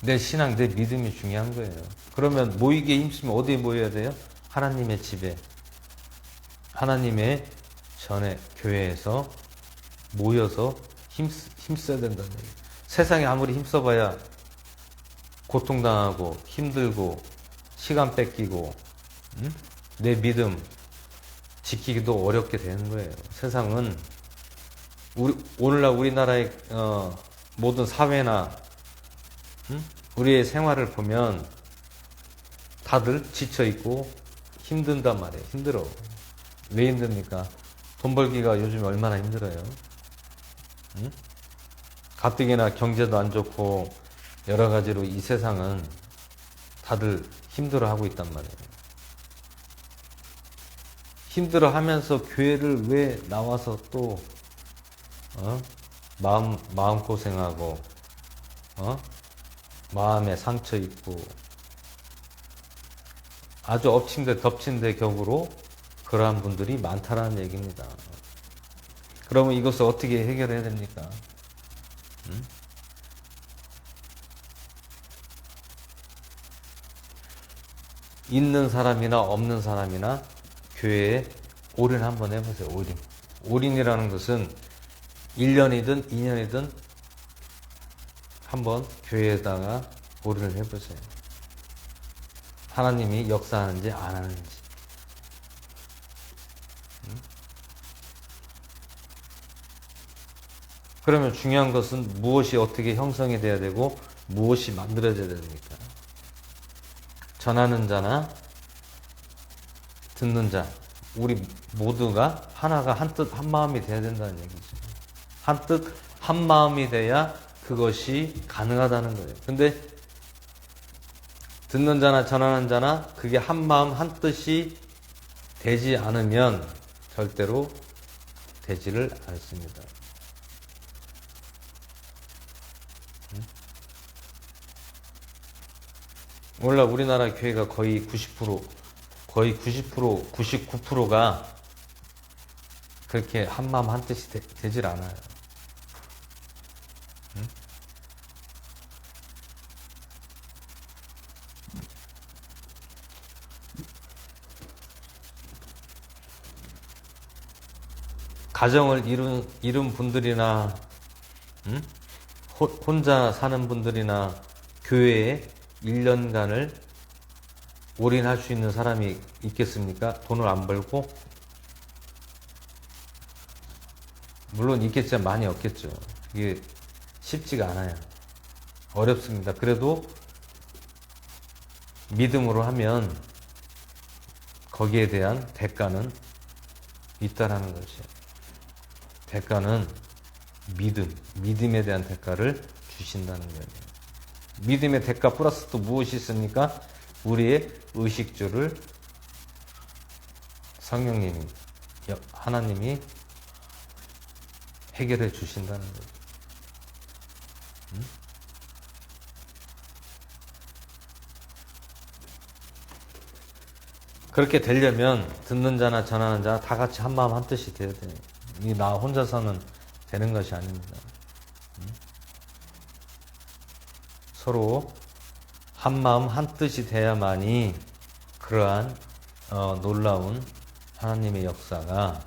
내 신앙, 내 믿음이 중요한 거예요. 그러면 모이기에 힘쓰면 어디에 모여야 돼요? 하나님의 집에, 하나님의 전에 교회에서 모여서 힘써야 된다는 얘기예요. 세상에 아무리 힘써봐야 고통당하고 힘들고 시간 뺏기고, 응? 내 믿음 지키기도 어렵게 되는 거예요. 세상은 오늘날 우리나라의 모든 사회나 우리의 생활을 보면 다들 지쳐있고 힘든단 말이에요. 힘들어. 왜 힘듭니까? 돈 벌기가 요즘 얼마나 힘들어요. 응? 가뜩이나 경제도 안 좋고 여러 가지로 이 세상은 다들 힘들어하고 있단 말이에요. 힘들어하면서 교회를 왜 나와서 또 마음고생하고 마음에 상처 있고 아주 엎친 데 덮친 데 격으로 그러한 분들이 많다라는 얘기입니다. 그러면 이것을 어떻게 해결해야 됩니까? 응? 있는 사람이나 없는 사람이나 교회에 올인 한번 해보세요. 올인. 올인이라는 것은 1년이든 2년이든 한번 교회에다가 올인을 해보세요. 하나님이 역사하는지 안 하는지. 그러면 중요한 것은 무엇이 어떻게 형성이 돼야 되고 무엇이 만들어져야 됩니까? 전하는 자나 듣는 자, 우리 모두가 하나가 한 뜻 한 마음이 돼야 된다는 얘기죠. 한 뜻 한 마음이 돼야 그것이 가능하다는 거예요. 근데 듣는 자나 전하는 자나 그게 한 마음 한 뜻이 되지 않으면 절대로 되지를 않습니다. 원래 우리나라 교회가 거의 90%, 99%가 그렇게 한마음 한뜻이 되질 않아요. 응? 가정을 이룬 분들이나, 응? 혼자 사는 분들이나 교회에 1년간을 올인할 수 있는 사람이 있겠습니까? 돈을 안 벌고? 물론 있겠지만 많이 없겠죠. 이게 쉽지가 않아요. 어렵습니다. 그래도 믿음으로 하면 거기에 대한 대가는 있다라는 것이에요. 대가는 믿음에 대한 대가를 주신다는 거예요. 믿음의 대가 플러스 또 무엇이 있습니까? 우리의 의식주를 성령님이, 하나님이 해결해 주신다는 거죠. 응? 그렇게 되려면 듣는 자나 전하는 자 다 같이 한 마음 한 뜻이 되어야 돼요. 이 나 혼자서는 되는 것이 아닙니다. 응? 서로 한 마음 한 뜻이 돼야만이 그러한 놀라운 하나님의 역사가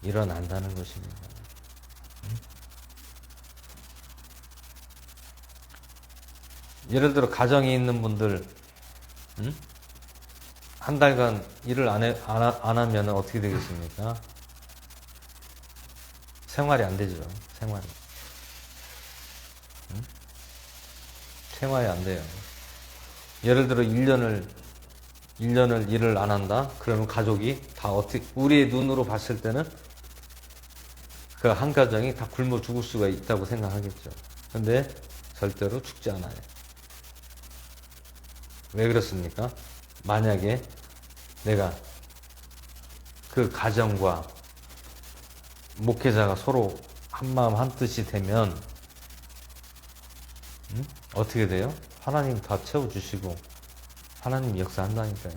일어난다는 것입니다. 예를 들어 가정에 있는 분들, 응? 한 달간 일을 안 하면 어떻게 되겠습니까? 생활이 안 되죠. 생활이. 응? 생활이 안 돼요. 예를 들어 1년을 일을 안 한다? 그러면 가족이 다 어떻게, 우리의 눈으로 봤을 때는 그 한 가정이 다 굶어 죽을 수가 있다고 생각하겠죠. 근데 절대로 죽지 않아요. 왜 그렇습니까? 만약에 내가 그 가정과 목회자가 서로 한마음 한뜻이 되면 어떻게 돼요? 하나님 다 채워주시고 하나님 역사한다니까요.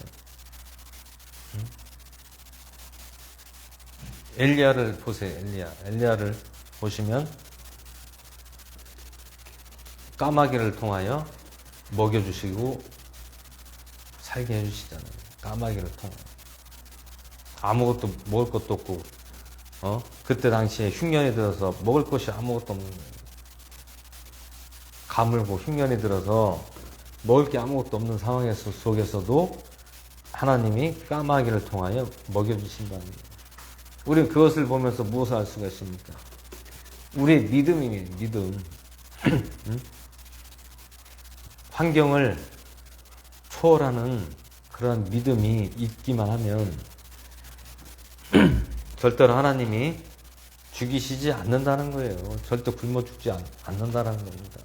엘리야를 보세요. 엘리야를 보시면 까마귀를 통하여 먹여주시고 살게 해주시잖아요. 까마귀를 통하여. 아무것도 먹을 것도 없고 그때 당시에 흉년이 들어서 먹을 것이 아무것도 없는 거예요. 가물고 흉년이 들어서 먹을 게 아무것도 없는 상황 속에서도 하나님이 까마귀를 통하여 먹여주신다는 거예요. 우리는 그것을 보면서 무엇을 알 수가 있습니까? 우리의 믿음이에요. 믿음. 환경을 초월하는 그런 믿음이 있기만 하면 절대로 하나님이 죽이시지 않는다는 거예요. 절대 굶어 죽지 않는다는 겁니다.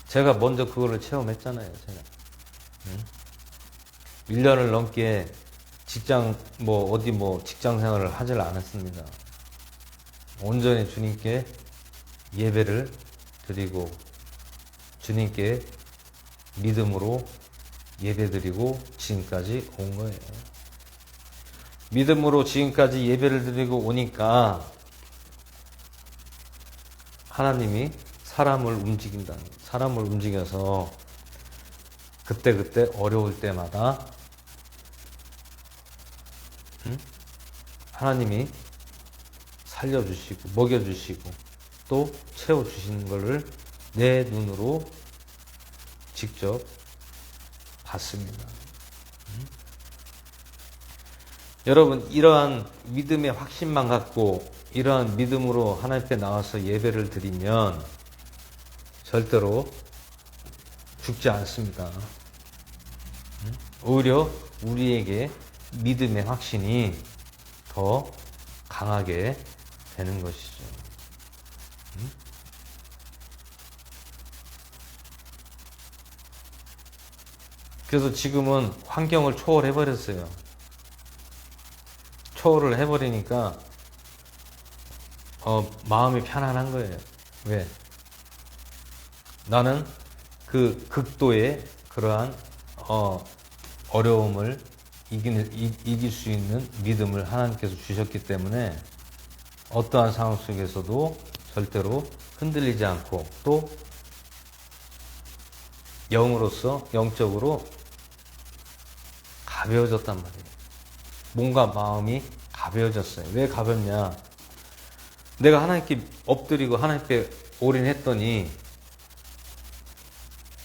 제가 먼저 그거를 체험했잖아요. 제가 1년을 넘게 직장 직장 생활을 하질 않았습니다. 온전히 주님께 예배를 드리고 주님께 믿음으로 예배드리고 지금까지 온 거예요. 믿음으로 지금까지 예배를 드리고 오니까 하나님이 사람을 움직여서 그때 어려울 때마다 하나님이 살려주시고 먹여주시고 또 채워주시는 것을 내 눈으로 직접 봤습니다. 여러분, 이러한 믿음의 확신만 갖고 이러한 믿음으로 하나님 앞에 나와서 예배를 드리면 절대로 죽지 않습니다. 오히려 우리에게 믿음의 확신이 더 강하게 되는 것이죠. 그래서 지금은 환경을 초월해버렸어요. 초월을 해버리니까 마음이 편안한 거예요. 왜? 나는 그 극도의 그러한 어려움을 이길 수 있는 믿음을 하나님께서 주셨기 때문에 어떠한 상황 속에서도 절대로 흔들리지 않고 또 영적으로 가벼워졌단 말이에요. 몸과 마음이 가벼워졌어요. 왜 가볍냐? 내가 하나님께 엎드리고 하나님께 올인했더니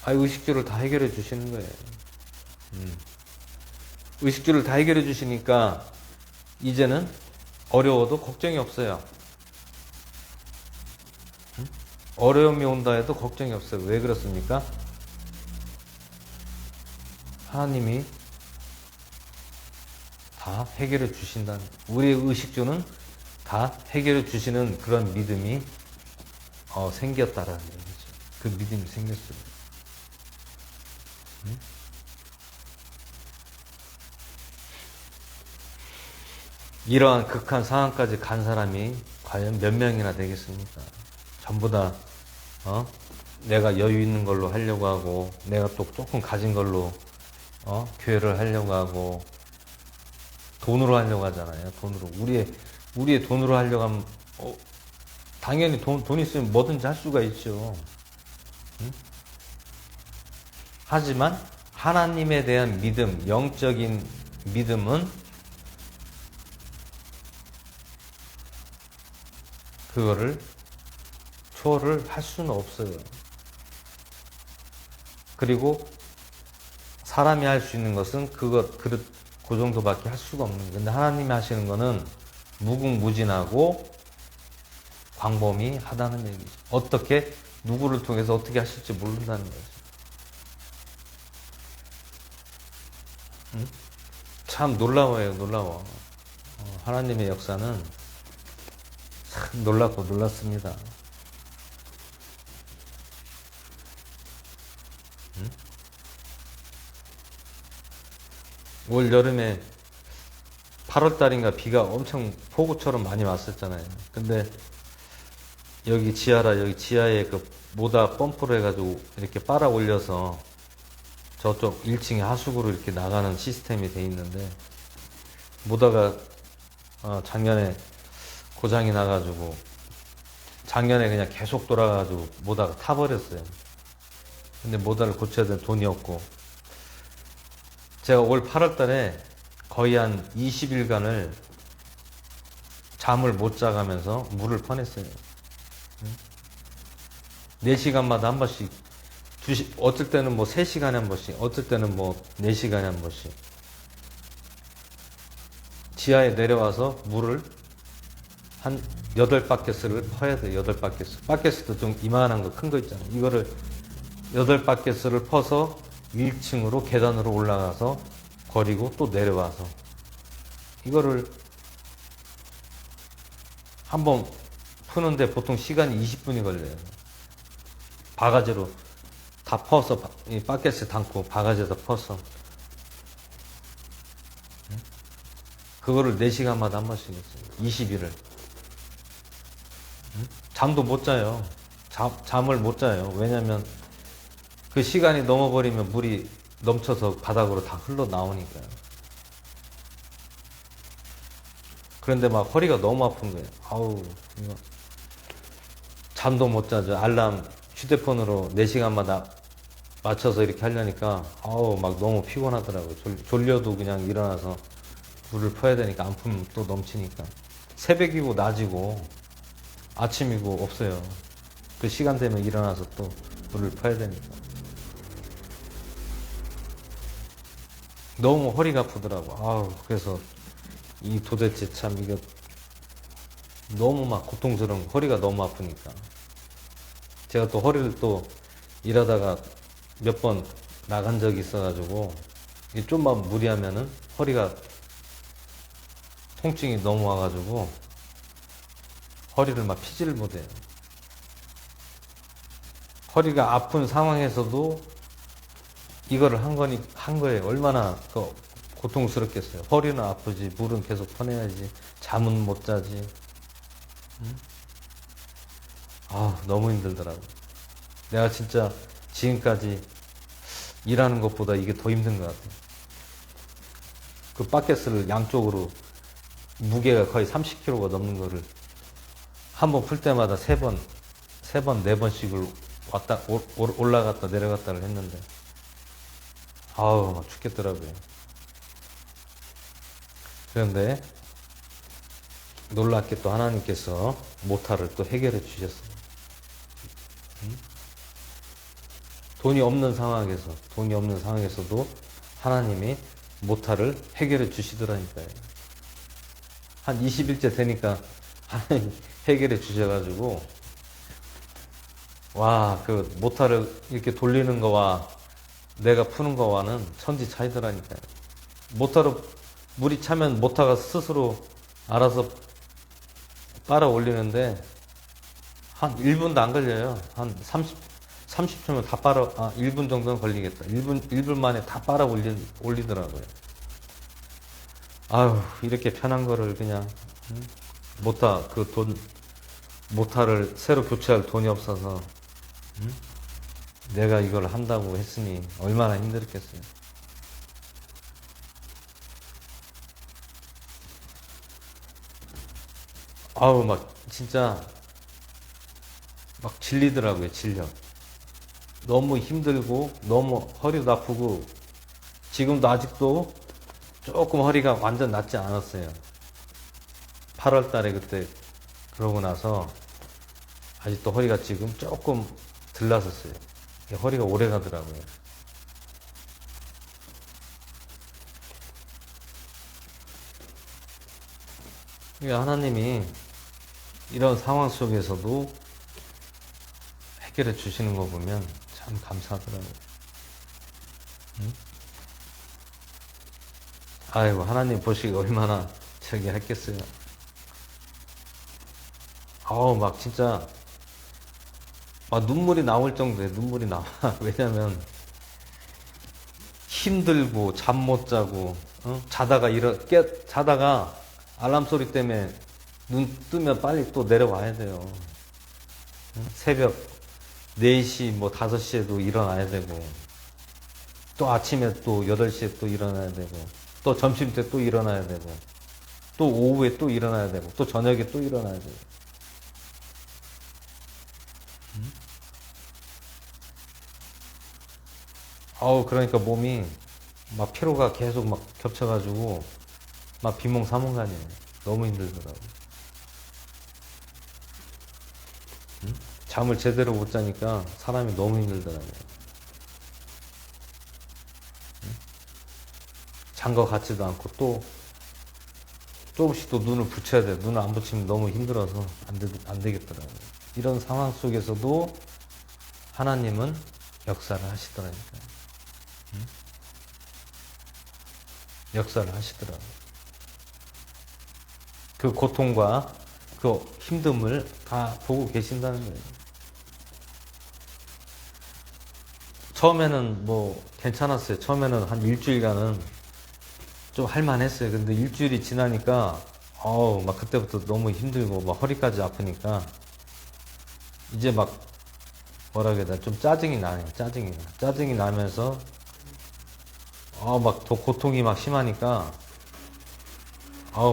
의식주를 다 해결해 주시는 거예요. 의식주를 다 해결해 주시니까 이제는 어려워도 걱정이 없어요. 어려움이 온다 해도 걱정이 없어요. 왜 그렇습니까? 하나님이 다 해결해 주신다는, 우리의 의식주는 다 해결해 주시는 그런 믿음이 생겼다라는 얘기죠. 그 믿음이 생겼어요. 이러한 극한 상황까지 간 사람이 과연 몇 명이나 되겠습니까? 전부 다 내가 여유 있는 걸로 하려고 하고 내가 또 조금 가진 걸로 교회를 하려고 하고 돈으로 하려고 하잖아요. 돈으로 우리의 돈으로 하려고 하면 당연히 돈 있으면 뭐든지 할 수가 있죠. 하지만 하나님에 대한 믿음, 영적인 믿음은 그거를 초월을 할 수는 없어요. 그리고 사람이 할 수 있는 것은 그 정도밖에 할 수가 없는 거예요. 근데 하나님이 하시는 거는 무궁무진하고 광범위하다는 얘기죠. 어떻게, 누구를 통해서 어떻게 하실지 모른다는 거죠. 참 놀라워요, 놀라워. 하나님의 역사는 참 놀랍고 놀랐습니다. 올 여름에 8월달인가 비가 엄청 폭우처럼 많이 왔었잖아요. 근데 여기 지하에 그 모다 펌프로 해가지고 이렇게 빨아 올려서 저쪽 1층에 하수구로 이렇게 나가는 시스템이 돼 있는데, 모다가 작년에 고장이 나가지고 작년에 그냥 계속 돌아가가지고 모다가 타버렸어요. 근데 모다를 고쳐야 될 돈이 없고, 제가 올 8월 달에 거의 한 20일간을 잠을 못 자가면서 물을 퍼냈어요. 4시간마다 한 번씩, 어떨 때는 뭐 3시간에 한 번씩, 어떨 때는 뭐 4시간에 한 번씩. 지하에 내려와서 물을 한 8바켓을 퍼야 돼요. 8바켓. 바켓도 좀 이만한 거, 큰 거 있잖아요. 이거를 8바켓을 퍼서 1층으로 계단으로 올라가서 버리고 또 내려와서, 이거를 한번 푸는데 보통 시간이 20분이 걸려요. 바가지로 다 퍼서, 이 바켓에 담고 바가지에다 퍼서, 그거를 4시간마다 한 번씩 했어요. 20일을. 잠도 못 자요. 잠을 못 자요. 왜냐면 그 시간이 넘어버리면 물이 넘쳐서 바닥으로 다 흘러나오니까요. 그런데 막 허리가 너무 아픈 거예요. 아우, 이거. 잠도 못 자죠. 알람 휴대폰으로 4시간마다 맞춰서 이렇게 하려니까, 아우, 막 너무 피곤하더라고요. 졸려도 그냥 일어나서 물을 퍼야 되니까, 안 풀면 또 넘치니까. 새벽이고 낮이고 아침이고 없어요. 그 시간 되면 일어나서 또 물을 퍼야 되니까. 너무 허리가 아프더라고. 아우, 그래서 이 도대체 참 이거 너무 막 고통스러운, 허리가 너무 아프니까. 제가 또 허리를 또 일하다가 몇 번 나간 적이 있어가지고, 좀만 무리하면은 허리가 통증이 너무 와가지고 허리를 막 피지를 못해요. 허리가 아픈 상황에서도 이거를 한 거예요. 얼마나 고통스럽겠어요. 허리는 아프지, 물은 계속 퍼내야지, 잠은 못 자지. 아, 너무 힘들더라고. 내가 진짜 지금까지 일하는 것보다 이게 더 힘든 것 같아요. 그 바켓을 양쪽으로, 무게가 거의 30kg가 넘는 거를 한 번 풀 때마다 3번, 4번씩을 올라갔다 내려갔다를 했는데, 아우, 막 죽겠더라고요. 그런데 놀랍게 또 하나님께서 모탈을 또 해결해 주셨어요. 돈이 없는 상황에서도 하나님이 모탈을 해결해 주시더라니까요. 한 20일째 되니까 하나님 해결해 주셔가지고, 와, 그 모탈을 이렇게 돌리는 거와 내가 푸는 거와는 천지 차이더라니까요. 모타로 물이 차면 모타가 스스로 알아서 빨아 올리는데 한 1분도 안 걸려요. 한 30초면 다 1분 정도는 걸리겠다. 1분 만에 다 빨아 올리더라고요. 아유, 이렇게 편한 거를 그냥, 모타를 새로 교체할 돈이 없어서, 내가 이걸 한다고 했으니 얼마나 힘들었겠어요. 아우, 막 진짜 막 질리더라고요. 질려. 너무 힘들고 너무 허리도 아프고, 지금도 아직도 조금 허리가 완전 낫지 않았어요. 8월 달에 그때 그러고 나서 아직도 허리가 지금 조금 들라섰어요. 허리가 오래 가더라고요. 하나님이 이런 상황 속에서도 해결해 주시는 거 보면 참 감사하더라고요. 응? 아이고, 하나님 보시기 얼마나 저기 했겠어요. 막 진짜 막 눈물이 나올 정도에 눈물이 나와. 왜냐면 힘들고 잠 못 자고 자다가 알람 소리 때문에 눈 뜨면 빨리 또 내려와야 돼요. 새벽 4시 뭐 5시에도 일어나야 되고, 또 아침에 또 8시에 또 일어나야 되고, 또 점심 때 또 일어나야 되고, 또 오후에 또 일어나야 되고, 또 저녁에 또 일어나야 되고. 그러니까 몸이 막 피로가 계속 막 겹쳐가지고 막 비몽사몽간이에요. 너무 힘들더라고. 잠을 제대로 못 자니까 사람이 너무 힘들더라고요. 잔 거 같지도 않고 또 조금씩 또 눈을 붙여야 돼. 눈을 안 붙이면 너무 힘들어서 안 되겠더라고요. 이런 상황 속에서도 하나님은 역사를 하시더라니까요. 역사를 하시더라고요. 그 고통과 그 힘듦을 다 보고 계신다는 거예요. 처음에는 뭐 괜찮았어요. 처음에는 한 일주일간은 좀 할만했어요. 근데 일주일이 지나니까 막 그때부터 너무 힘들고 막 허리까지 아프니까 이제 막 뭐라 그래야 되나, 좀 짜증이 나요. 짜증이 나면서 막 더 고통이 막 심하니까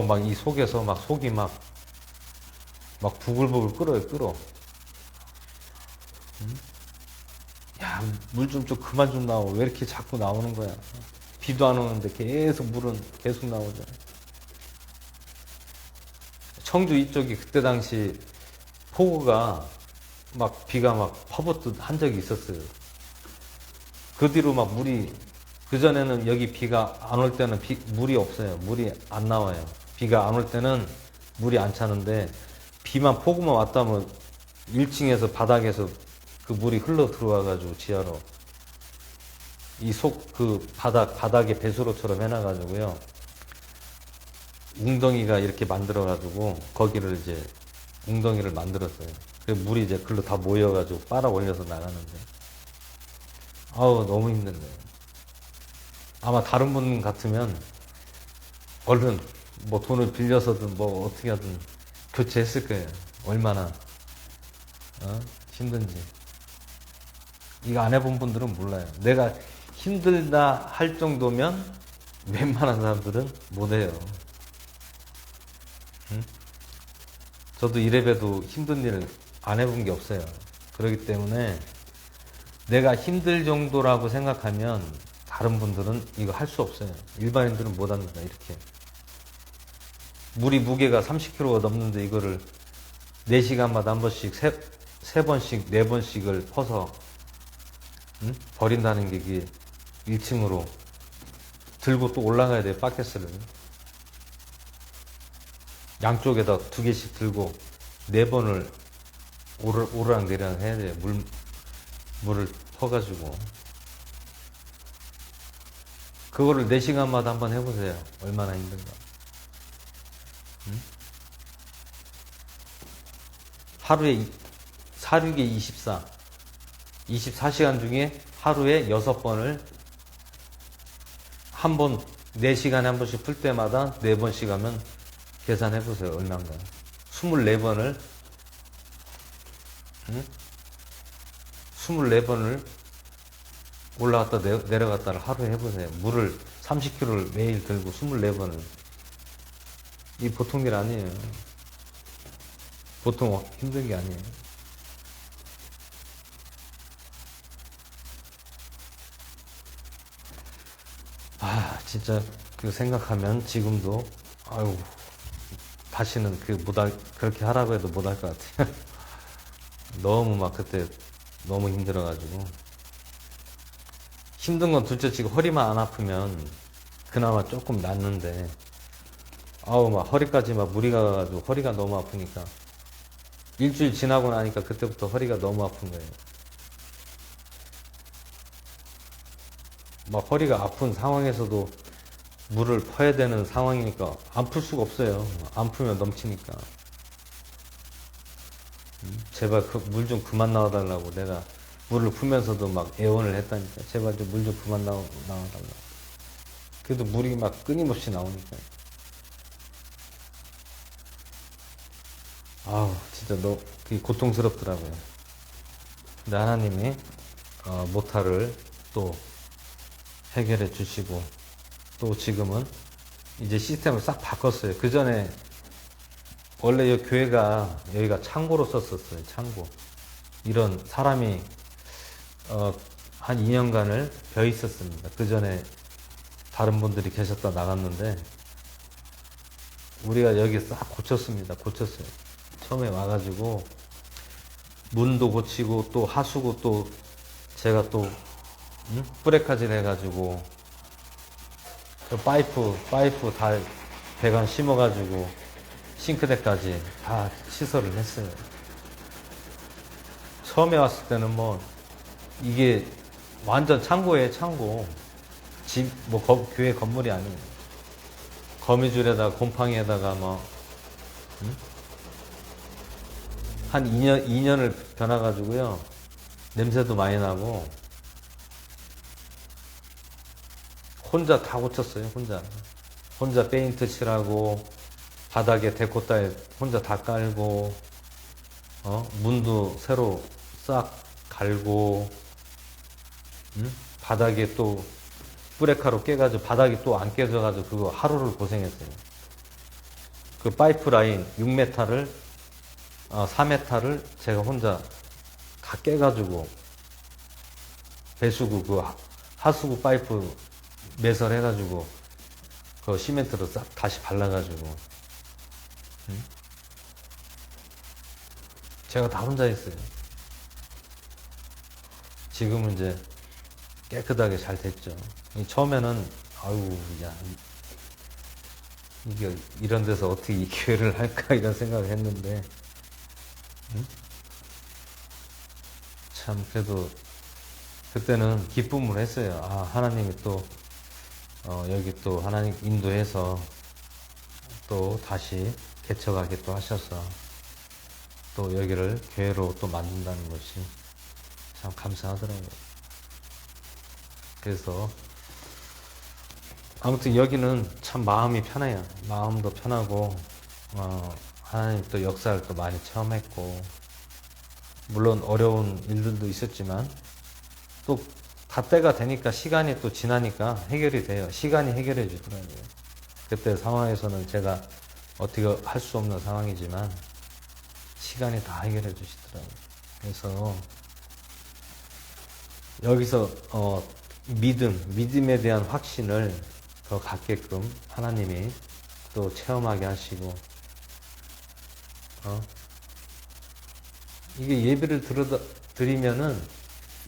막 이 속에서 막 속이 막 부글부글 끓어. 야, 물 좀 그만 좀 나오. 왜 이렇게 자꾸 나오는 거야? 비도 안 오는데 계속 물은 계속 나오잖아. 청주 이쪽이 그때 당시 폭우가 막 비가 막 퍼붓듯 한 적이 있었어요. 그 뒤로 막 물이, 그전에는 여기 비가 안 올 때는 물이 없어요. 물이 안 나와요. 비가 안 올 때는 물이 안 차는데, 폭우만 왔다면 1층에서 바닥에서 그 물이 흘러 들어와가지고 지하로 그 바닥에 배수로처럼 해놔가지고요, 웅덩이가 이렇게 만들어가지고 거기를 이제 웅덩이를 만들었어요. 그 물이 이제 글로 다 모여가지고 빨아 올려서 나가는데, 너무 힘든데. 아마 다른 분 같으면 얼른 뭐 돈을 빌려서든 뭐 어떻게 하든 교체했을 거예요. 얼마나 힘든지. 이거 안 해본 분들은 몰라요. 내가 힘들다 할 정도면 웬만한 사람들은 못해요. 저도 이래봬도 힘든 일 안 해본 게 없어요. 그렇기 때문에 내가 힘들 정도라고 생각하면 다른 분들은 이거 할 수 없어요. 일반인들은 못 합니다. 이렇게 물이 무게가 30kg가 넘는데 이거를 4시간마다 한 번씩 3번씩 4번씩을 퍼서 버린다는 게, 이게 1층으로 들고 또 올라가야 돼요. 바켓을 양쪽에다 2개씩 들고 4번을 오르락 내리락 해야 돼요. 물을 퍼가지고. 그거를 4시간마다 한번 해보세요. 얼마나 힘든가. 하루에 4, 6에 24시간 중에 하루에 6번을, 한 번 4시간에 한 번씩 풀 때마다 4번씩 하면 계산해보세요. 얼마인가. 24번을 24번을 올라갔다 내려갔다를 하루에 해보세요. 물을 30kg를 매일 들고 24번을. 이 보통 일 아니에요. 보통 힘든 게 아니에요. 진짜 그 생각하면 지금도 다시는 그렇게 하라고 해도 못할 것 같아요. 너무 막 그때 너무 힘들어가지고. 힘든 건 둘째치고 허리만 안 아프면 그나마 조금 낫는데, 아우, 막 허리까지 막 무리가 가가지고 허리가 너무 아프니까. 일주일 지나고 나니까 그때부터 허리가 너무 아픈 거예요. 막 허리가 아픈 상황에서도 물을 퍼야 되는 상황이니까 안 풀 수가 없어요. 안 풀면 넘치니까. 제발 그 물 좀 그만 나와달라고 내가 물을 풀면서도 막 애원을 했다니까. 제발 좀 물 좀 그만 나와달라고. 그래도 물이 막 끊임없이 나오니까. 아우, 진짜 그게 고통스럽더라고요. 근데 하나님이 모탈을 또 해결해 주시고, 또 지금은 이제 시스템을 싹 바꿨어요. 그 전에 원래 이 교회가 여기가 창고로 썼었어요. 창고. 이런 사람이 한 2년간을 벼 있었습니다. 그 전에 다른 분들이 계셨다 나갔는데 우리가 여기 싹 고쳤습니다. 고쳤어요. 처음에 와가지고 문도 고치고 또 하수구 또 제가 또 브레카질 해가지고 파이프 다 배관 심어가지고 싱크대까지 다 시설을 했어요. 처음에 왔을 때는 뭐 이게 완전 창고예요. 창고. 집 교회 건물이 아니에요. 거미줄에다가 곰팡이에다가 뭐 한 2년을 변화가지고요. 냄새도 많이 나고 혼자 다 고쳤어요. 혼자 페인트 칠하고 바닥에 데코 따에 혼자 다 깔고 문도 새로 싹 갈고 바닥에 또 브레카로 깨가지고 바닥이 또 안 깨져가지고 그거 하루를 고생했어요. 그 파이프 라인 6m를 4m를 제가 혼자 다 깨가지고 배수구 그 하수구 파이프 매설해가지고 그 시멘트로 싹 다시 발라가지고 제가 다 혼자 했어요. 지금은 이제 깨끗하게 잘 됐죠. 처음에는 아유, 야, 이게 이런 데서 어떻게 이 기회를 할까 이런 생각을 했는데 참 그래도 그때는 기쁨을 했어요. 아, 하나님이 또 여기 또 하나님 인도해서 또 다시 개척하게 또 하셔서 또 여기를 교회로 또 만든다는 것이 참 감사하더라고요. 그래서 아무튼 여기는 참 마음이 편해요. 마음도 편하고 하나님 또 역사를 또 많이 체험했고, 물론 어려운 일들도 있었지만 또 다 때가 되니까 시간이 또 지나니까 해결이 돼요. 시간이 해결해 주더라고요. 그때 상황에서는 제가 어떻게 할 수 없는 상황이지만 시간이 다 해결해 주시더라고요. 그래서 여기서 믿음에 대한 확신을 더 갖게끔 하나님이 또 체험하게 하시고, 이게 예배를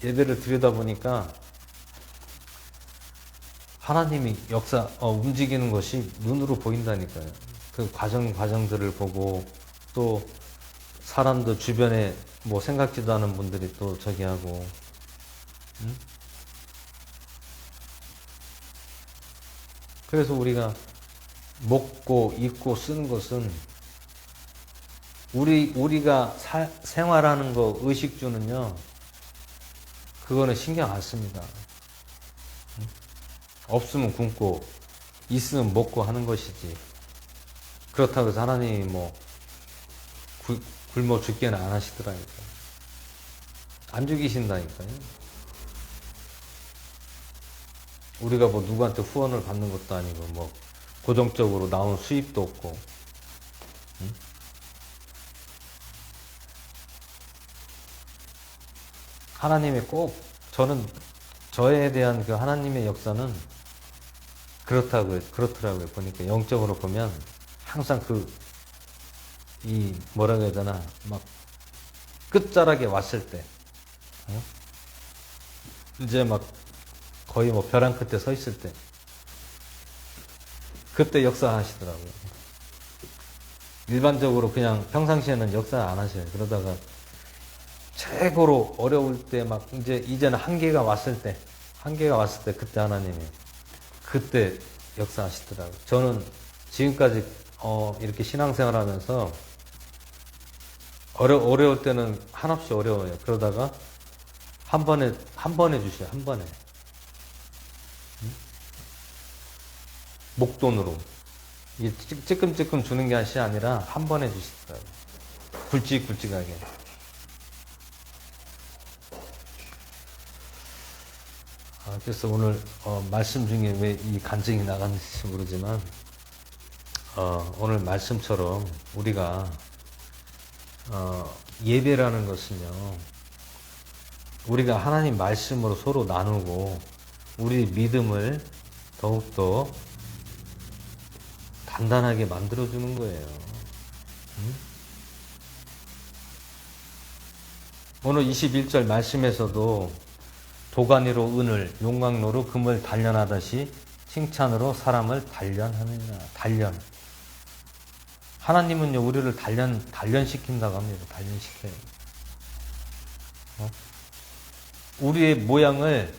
예배를 드리다 보니까 하나님이 움직이는 것이 눈으로 보인다니까요. 그 과정들을 보고, 또 사람도 주변에 뭐 생각지도 않은 분들이 또 저기 하고, 그래서 우리가 먹고 입고 쓰는 것은 우리가 생활하는 거, 의식주는요, 그거는 신경 안 씁니다. 없으면 굶고 있으면 먹고 하는 것이지, 그렇다고 해서 하나님이 뭐 굶어 죽게는 안 하시더라니까. 안 죽이신다니까요. 우리가 뭐 누구한테 후원을 받는 것도 아니고 뭐 고정적으로 나온 수입도 없고, 하나님의 저는 저에 대한 그 하나님의 역사는 그렇더라고요. 보니까 영적으로 보면 항상 뭐라고 해야 되나, 막 끝자락에 왔을 때, 이제 막 거의 뭐 벼랑 끝에 서 있을 때, 그때 역사하시더라고요. 일반적으로 그냥 평상시에는 역사 안 하셔요. 그러다가 최고로 어려울 때 막 이제는 한계가 왔을 때 그때 하나님이 그때 역사하시더라고요. 저는 지금까지 이렇게 신앙생활 하면서 어려울 때는 한없이 어려워요. 그러다가 한 번에 주셔요. 한 번에. 목돈으로. 이게 찔끔찔끔 주는 게 아니라 한 번에 주시더라고요. 굵직굵직하게. 그래서 오늘 말씀 중에 왜 이 간증이 나갔는지 모르지만 오늘 말씀처럼 우리가 예배라는 것은요, 우리가 하나님 말씀으로 서로 나누고 우리 믿음을 더욱더 단단하게 만들어주는 거예요. 오늘 21절 말씀에서도 도가니로 은을, 용광로로 금을 단련하듯이 칭찬으로 사람을 단련하느냐. 단련. 하나님은요, 우리를 단련시킨다고 합니다. 단련시켜요. 우리의 모양을,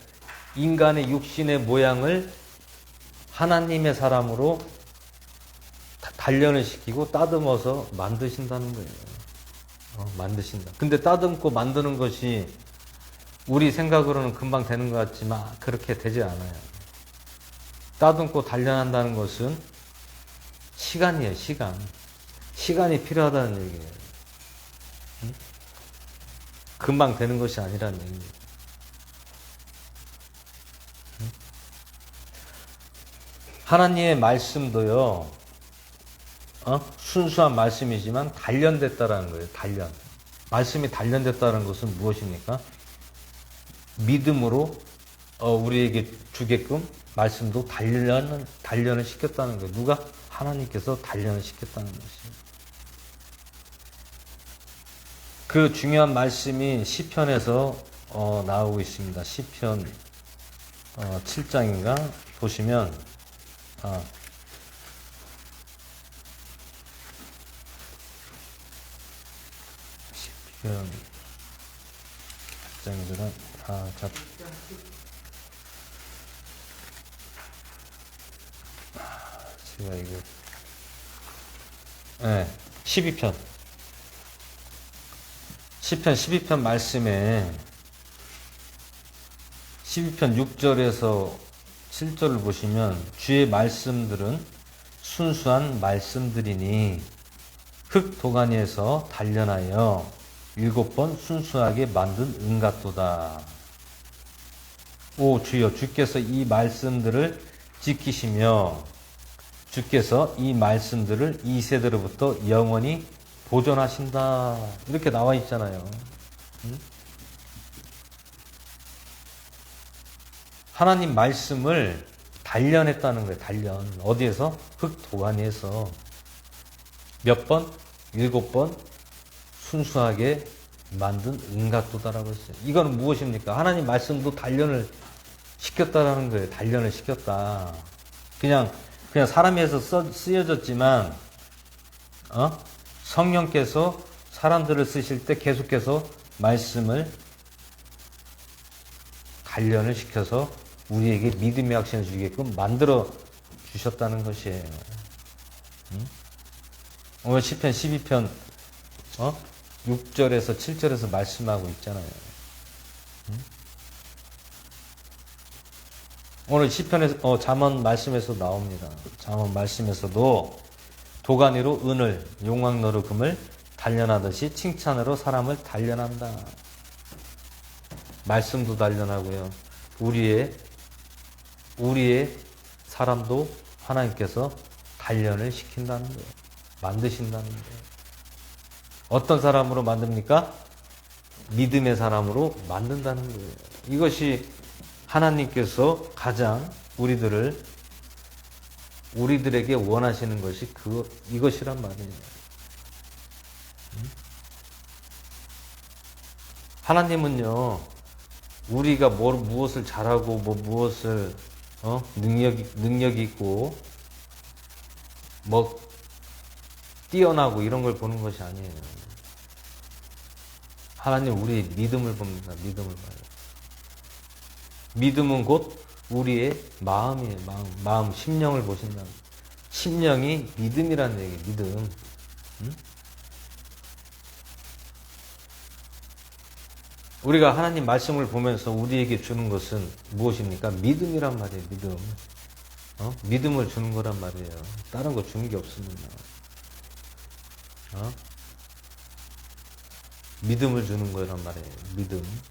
인간의 육신의 모양을 하나님의 사람으로 단련을 시키고 따듬어서 만드신다는 거예요. 만드신다. 근데 따듬고 만드는 것이 우리 생각으로는 금방 되는 것 같지만 그렇게 되지 않아요. 따듬고 단련한다는 것은 시간이에요. 시간이 필요하다는 얘기예요. 금방 되는 것이 아니라는 얘기예요. 하나님의 말씀도요, 순수한 말씀이지만 단련됐다라는 거예요. 단련. 말씀이 단련됐다는 것은 무엇입니까? 믿음으로 우리에게 주게끔 말씀도 단련을 시켰다는 거예요. 누가? 하나님께서 단련을 시켰다는 것이에요. 그 중요한 말씀이 시편에서 나오고 있습니다. 시편 7장인가 보시면 시편 7장이더라. 제가 이거 12편 시편 12편 말씀에 12편 6절에서 7절을 보시면 주의 말씀들은 순수한 말씀들이니 흙 도가니에서 단련하여 7번 순수하게 만든 은 같도다. 오 주여, 주께서 이 말씀들을 지키시며 주께서 이 말씀들을 이 세대로부터 영원히 보존하신다. 이렇게 나와 있잖아요. 하나님 말씀을 단련했다는 거예요. 단련. 어디에서? 흙 도가니에서 몇 번? 7번 순수하게 만든 은같도다라고 했어요. 이거는 무엇입니까? 하나님 말씀도 단련을 시켰다라는 거예요. 단련을 시켰다. 그냥 사람에서 쓰여졌지만 성령께서 사람들을 쓰실 때 계속해서 말씀을 단련을 시켜서 우리에게 믿음의 확신을 주게끔 만들어 주셨다는 것이에요. 오늘 시편 12편 6절에서 7절에서 말씀하고 있잖아요. 오늘 시편에서 잠언 말씀에서 나옵니다. 잠언 말씀에서도 도가니로 은을, 용광로로 금을 단련하듯이 칭찬으로 사람을 단련한다. 말씀도 단련하고요. 우리의 사람도 하나님께서 단련을 시킨다는 거예요. 만드신다는 거예요. 어떤 사람으로 만듭니까? 믿음의 사람으로 만든다는 거예요. 이것이 하나님께서 가장 우리들에게 원하시는 것이 이것이란 말이에요. 하나님은요, 우리가 무엇을 잘하고, 무엇을, 능력 있고, 뛰어나고 이런 걸 보는 것이 아니에요. 하나님 우리의 믿음을 봅니다. 믿음을 봐요. 믿음은 곧 우리의 마음이에요. 마음, 심령을 보신다. 심령이 믿음이라는 얘기예요. 믿음. 응? 우리가 하나님 말씀을 보면서 우리에게 주는 것은 무엇입니까? 믿음이란 말이에요. 믿음. 믿음을 주는 거란 말이에요. 다른 거 주는 게 없습니다. 믿음을 주는 거란 말이에요. 믿음.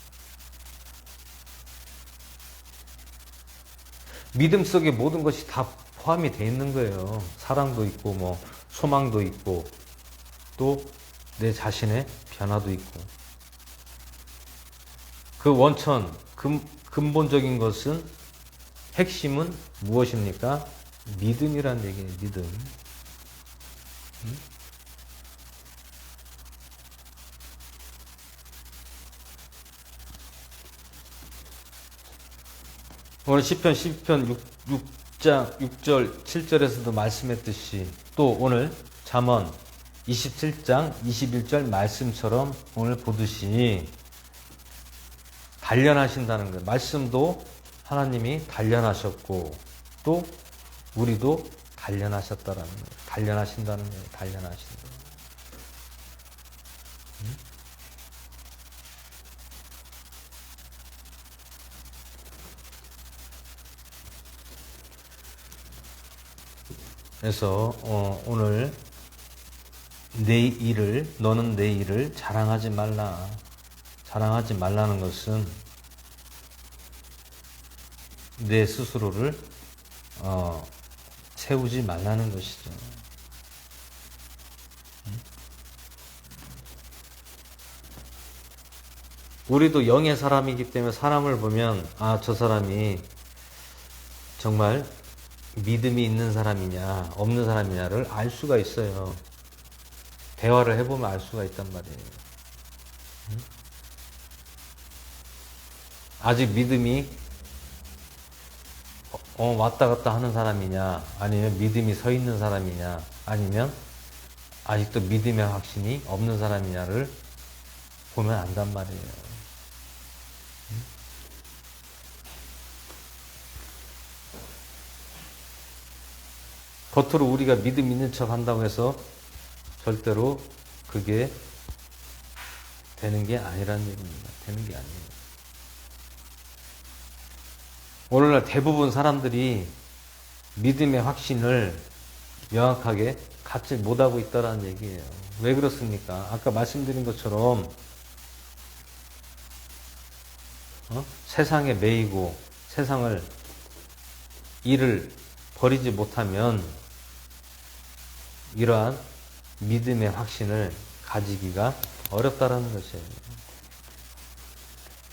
믿음 속에 모든 것이 다 포함이 되어 있는 거예요. 사랑도 있고, 소망도 있고, 또 내 자신의 변화도 있고. 그 원천, 근본적인 것은, 핵심은 무엇입니까? 믿음이란 얘기예요. 믿음. 오늘 시편 6장 6절 7절에서도 말씀했듯이 또 오늘 잠언 27장 21절 말씀처럼 오늘 보듯이 단련하신다는 거예요. 말씀도 하나님이 단련하셨고 또 우리도 단련하셨다라는 거예요. 단련하신다는 거예요. 단련하신다. 그래서 오늘 너는 내 일을 자랑하지 말라. 자랑하지 말라는 것은 내 스스로를 세우지 말라는 것이죠. 우리도 영의 사람이기 때문에 사람을 보면 저 사람이 정말 믿음이 있는 사람이냐 없는 사람이냐를 알 수가 있어요. 대화를 해보면 알 수가 있단 말이에요. 아직 믿음이 왔다 갔다 하는 사람이냐 아니면 믿음이 서 있는 사람이냐 아니면 아직도 믿음의 확신이 없는 사람이냐를 보면 안단 말이에요. 겉으로 우리가 믿음 있는 척 한다고 해서 절대로 그게 되는 게 아니라는 얘기입니다. 되는 게 아니에요. 오늘날 대부분 사람들이 믿음의 확신을 명확하게 갖지 못하고 있다는 얘기예요. 왜 그렇습니까? 아까 말씀드린 것처럼 세상에 매이고 일을 버리지 못하면 이러한 믿음의 확신을 가지기가 어렵다라는 것이에요.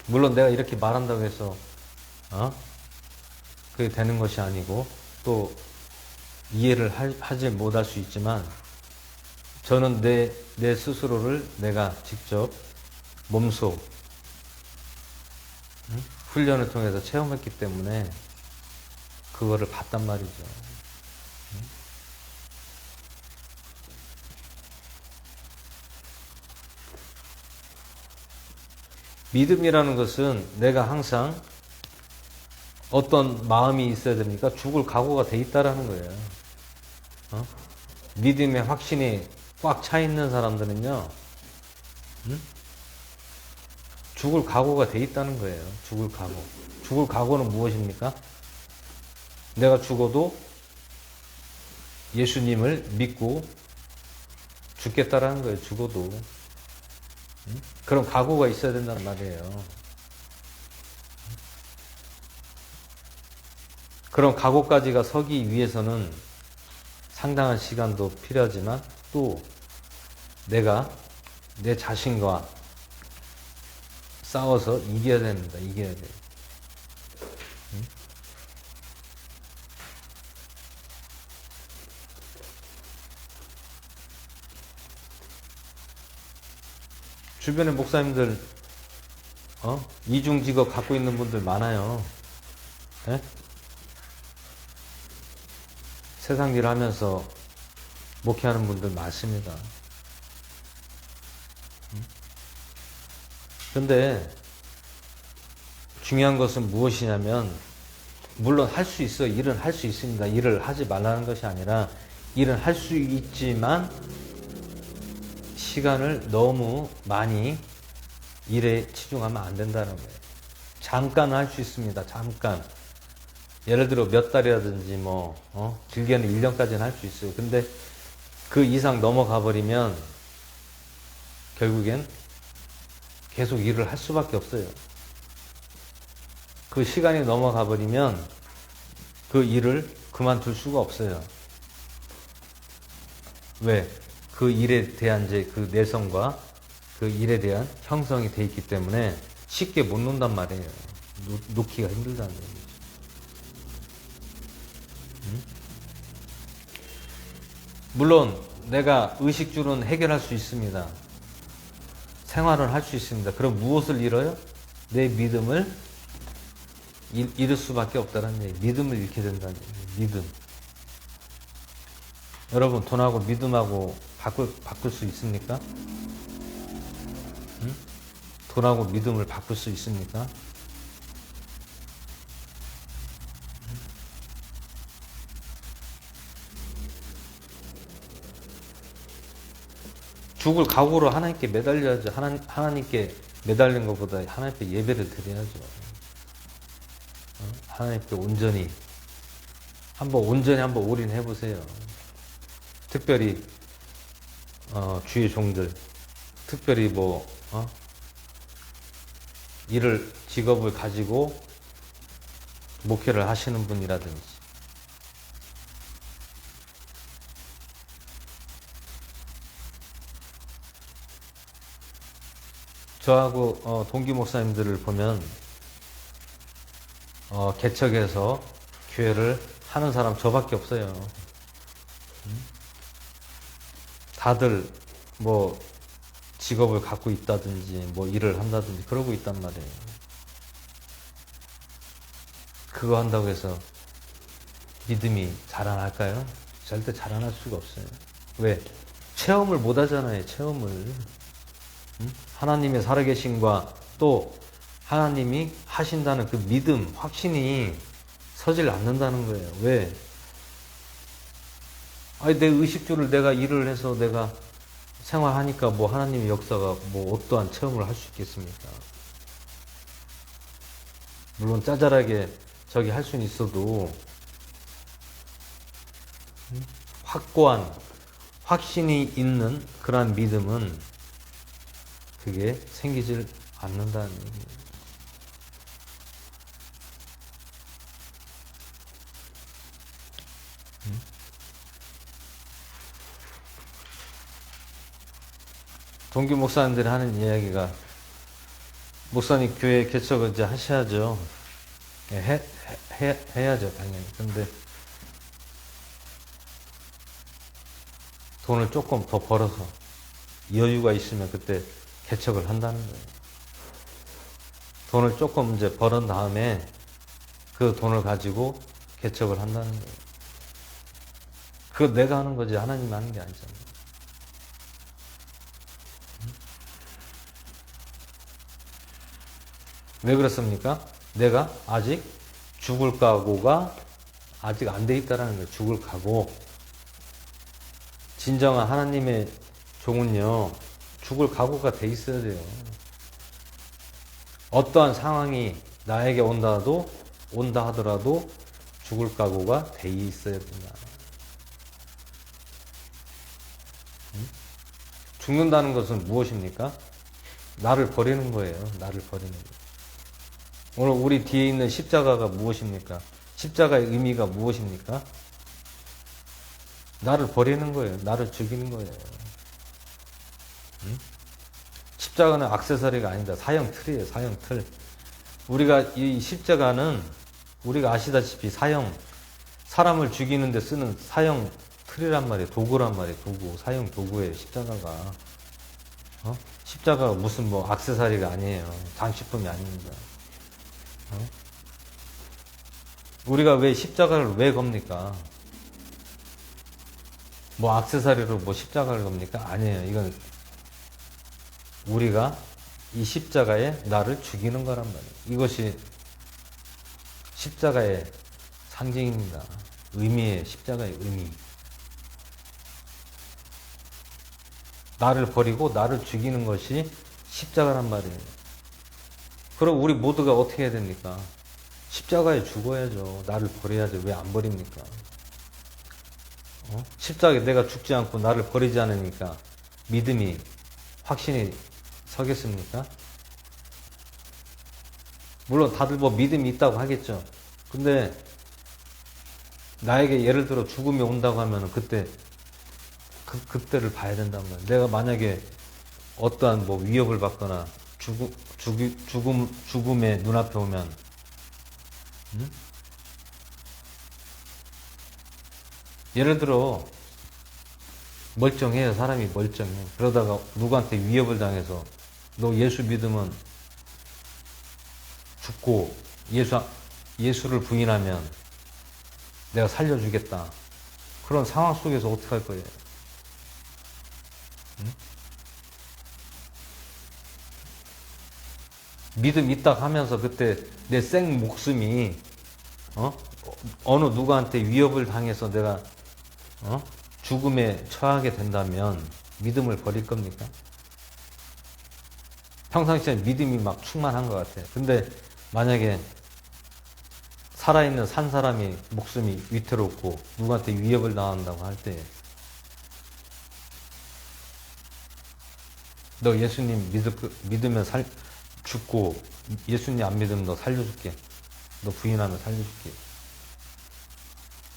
물론 내가 이렇게 말한다고 해서 그게 되는 것이 아니고 또 이해를 하지 못할 수 있지만 저는 내 스스로를 내가 직접 몸소 훈련을 통해서 체험했기 때문에 그거를 봤단 말이죠. 믿음이라는 것은 내가 항상 어떤 마음이 있어야 됩니까? 죽을 각오가 돼 있다라는 거예요. 믿음의 확신이 꽉 차 있는 사람들은요, 죽을 각오가 돼 있다는 거예요. 죽을 각오. 죽을 각오는 무엇입니까? 내가 죽어도 예수님을 믿고 죽겠다라는 거예요. 죽어도. 그런 각오가 있어야 된다는 말이에요. 그런 각오까지가 서기 위해서는 상당한 시간도 필요하지만 또 내가 내 자신과 싸워서 이겨야 됩니다. 이겨야 돼요. 주변의 목사님들 이중 직업 갖고 있는 분들 많아요. 예? 세상 일 하면서 목회하는 분들 많습니다. 근데 중요한 것은 무엇이냐면, 물론 할 수 있어. 일은 할 수 있습니다. 일을 하지 말라는 것이 아니라, 일은 할 수 있지만 시간을 너무 많이 일에 치중하면 안 된다는 거예요. 잠깐 할 수 있습니다. 잠깐. 예를 들어 몇 달이라든지 길게는 1년까지는 할 수 있어요. 근데 그 이상 넘어가 버리면 결국엔 계속 일을 할 수밖에 없어요. 그 시간이 넘어가 버리면 그 일을 그만둘 수가 없어요. 왜? 그 일에 대한 그 내성과 그 일에 대한 형성이 돼 있기 때문에 쉽게 못 놓는단 말이에요. 놓기가 힘들다는 얘기죠. 물론 내가 의식주는 해결할 수 있습니다. 생활은 할 수 있습니다. 그럼 무엇을 잃어요? 내 믿음을 잃을 수밖에 없다는 얘기. 믿음을 잃게 된다는 얘기. 믿음. 여러분, 돈하고 믿음하고 바꿀 수 있습니까? 응? 돈하고 믿음을 바꿀 수 있습니까? 죽을 각오로 하나님께 매달려야죠. 하나님께 매달린 것보다 하나님께 예배를 드려야죠. 하나님께 온전히 한번 올인해 보세요. 특별히 주의 종들, 특별히 직업을 가지고 목회를 하시는 분이라든지, 저하고 동기 목사님들을 보면 개척해서 교회를 하는 사람 저밖에 없어요. 다들 직업을 갖고 있다든지 일을 한다든지 그러고 있단 말이에요. 그거 한다고 해서 믿음이 자라날까요? 절대 자라날 수가 없어요. 왜? 체험을 못 하잖아요. 체험을. 하나님의 살아계심과 또 하나님이 하신다는 그 믿음, 확신이 서질 않는다는 거예요. 왜? 내 의식주를 내가 일을 해서 내가 생활하니까 하나님의 역사가 어떠한 체험을 할 수 있겠습니까? 물론 짜잘하게 저기 할 수는 있어도 확고한 확신이 있는 그러한 믿음은 그게 생기질 않는다는 얘기예요. 동기 목사님들이 하는 이야기가, 목사님 교회 개척을 이제 하셔야죠. 해야죠, 당연히. 근데 돈을 조금 더 벌어서 여유가 있으면 그때 개척을 한다는 거예요. 돈을 조금 이제 벌은 다음에 그 돈을 가지고 개척을 한다는 거예요. 그거 내가 하는 거지 하나님이 하는 게 아니잖아요. 왜 그렇습니까? 내가 아직 죽을 각오가 아직 안 돼 있다라는 거예요. 죽을 각오. 진정한 하나님의 종은요, 죽을 각오가 돼 있어야 돼요. 어떠한 상황이 나에게 온다 하더라도 죽을 각오가 돼 있어야 된다. 죽는다는 것은 무엇입니까? 나를 버리는 거예요. 나를 버리는 거예요. 오늘 우리 뒤에 있는 십자가가 무엇입니까? 십자가의 의미가 무엇입니까? 나를 버리는 거예요. 나를 죽이는 거예요. 십자가는 액세서리가 아니다. 사형 틀이에요. 사형 틀. 우리가 이 십자가는 우리가 아시다시피 사람을 죽이는 데 쓰는 사형 틀이란 말이에요. 도구란 말이에요. 도구. 사형 도구예요. 십자가가. 십자가가 무슨 뭐 액세서리가 아니에요. 장식품이 아닙니다. 어? 우리가 왜 십자가를 왜 겁니까? 뭐 액세서리로 뭐 십자가를 겁니까? 아니에요. 이건 우리가 이 십자가에 나를 죽이는 거란 말이에요. 이것이 십자가의 상징입니다. 의미의 십자가의 의미. 나를 버리고 나를 죽이는 것이 십자가란 말이에요. 그럼 우리 모두가 어떻게 해야 됩니까? 십자가에 죽어야죠. 나를 버려야죠. 왜 안 버립니까? 십자가에 내가 죽지 않고 나를 버리지 않으니까 믿음이, 확신이 서겠습니까? 물론 다들 뭐 믿음이 있다고 하겠죠. 근데 나에게 예를 들어 죽음이 온다고 하면 그때 그때를 봐야 된단 말이에요. 내가 만약에 어떠한 뭐 위협을 받거나 죽음의 눈앞에 오면, 예를 들어 멀쩡해요. 사람이 멀쩡해. 그러다가 누구한테 위협을 당해서 너 예수 믿으면 죽고 예수를 부인하면 내가 살려주겠다. 그런 상황 속에서 어떻게 할 거예요? 믿음 있다 하면서 그때 내 생 목숨이 어느 누구한테 위협을 당해서 내가 죽음에 처하게 된다면 믿음을 버릴 겁니까? 평상시에 믿음이 막 충만한 것 같아요. 근데 만약에 살아있는 산 사람이 목숨이 위태롭고 누구한테 위협을 당한다고 할 때 너 예수님 믿으면 죽고 예수님 안 믿으면 너 살려줄게. 너 부인하면 살려줄게.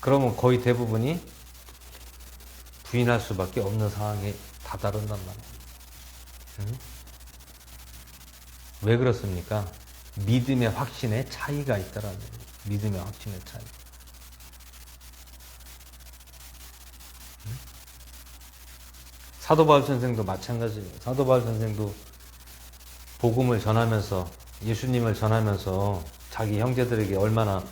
그러면 거의 대부분이 부인할 수밖에 없는 상황에 다다른단 말이에요. 응? 왜 그렇습니까? 믿음의 확신에 차이가 있다라는 거예요. 믿음의 확신의 차이. 사도 바울 선생도 마찬가지예요. 사도 바울 선생도 복음을 전하면서, 예수님을 전하면서 자기 형제들에게 얼마나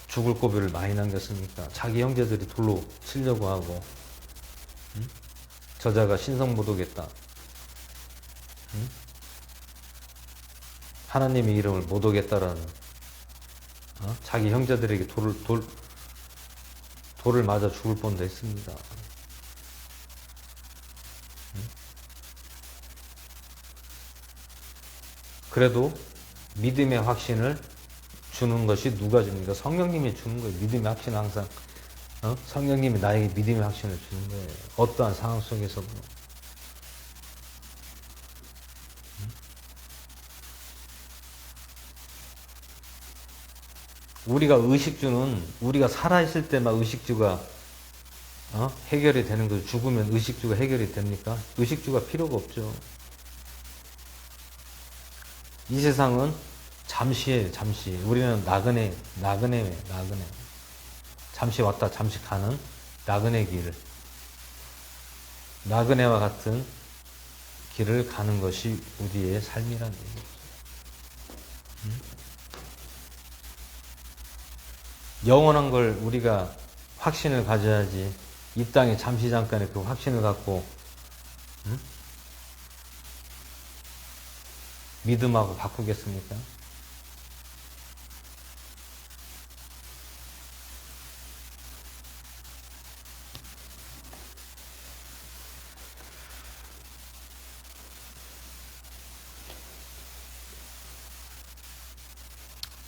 죽을 고비를 많이 남겼습니까? 자기 형제들이 돌로 치려고 하고, 저자가 신성 못 오겠다. 하나님의 이름을 못 오겠다라는, 자기 형제들에게 돌을 맞아 죽을 뻔도 했습니다. 그래도 믿음의 확신을 주는 것이 누가 줍니까? 성령님이 주는 거예요. 믿음의 확신은 항상 성령님이 나에게 믿음의 확신을 주는 거예요. 어떠한 상황 속에서도. 우리가 의식주는 우리가 살아있을 때만 의식주가 해결이 되는 거죠. 죽으면 의식주가 해결이 됩니까? 의식주가 필요가 없죠. 이 세상은 잠시예요, 잠시. 우리는 나그네. 잠시 왔다 잠시 가는 나그네 길. 나그네와 같은 길을 가는 것이 우리의 삶이란 얘기죠. 영원한 걸 우리가 확신을 가져야지. 이 땅에 잠시 잠깐의 그 확신을 갖고 믿음하고 바꾸겠습니까?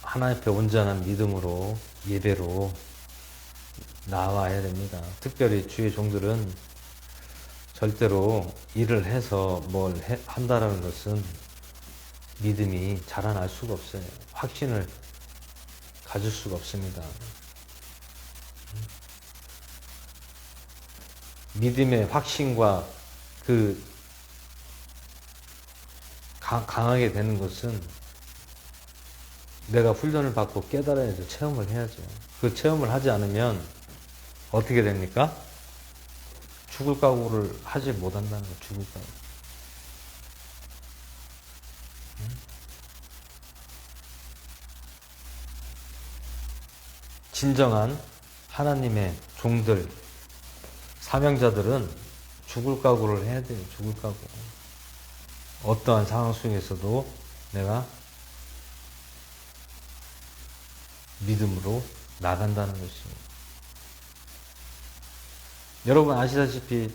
하나님 앞에 온전한 믿음으로 예배로 나와야 됩니다. 특별히 주의 종들은 절대로 일을 해서 뭘 한다라는 것은 믿음이 자라날 수가 없어요. 확신을 가질 수가 없습니다. 믿음의 확신과 그 강하게 되는 것은 내가 훈련을 받고 깨달아야죠. 체험을 해야죠. 그 체험을 하지 않으면 어떻게 됩니까? 죽을 각오를 하지 못한다는 거예요. 죽을 각오. 진정한 하나님의 종들, 사명자들은 죽을 각오를 해야 돼요. 죽을 각오. 어떠한 상황 속에서도 내가 믿음으로 나간다는 것입니다. 여러분 아시다시피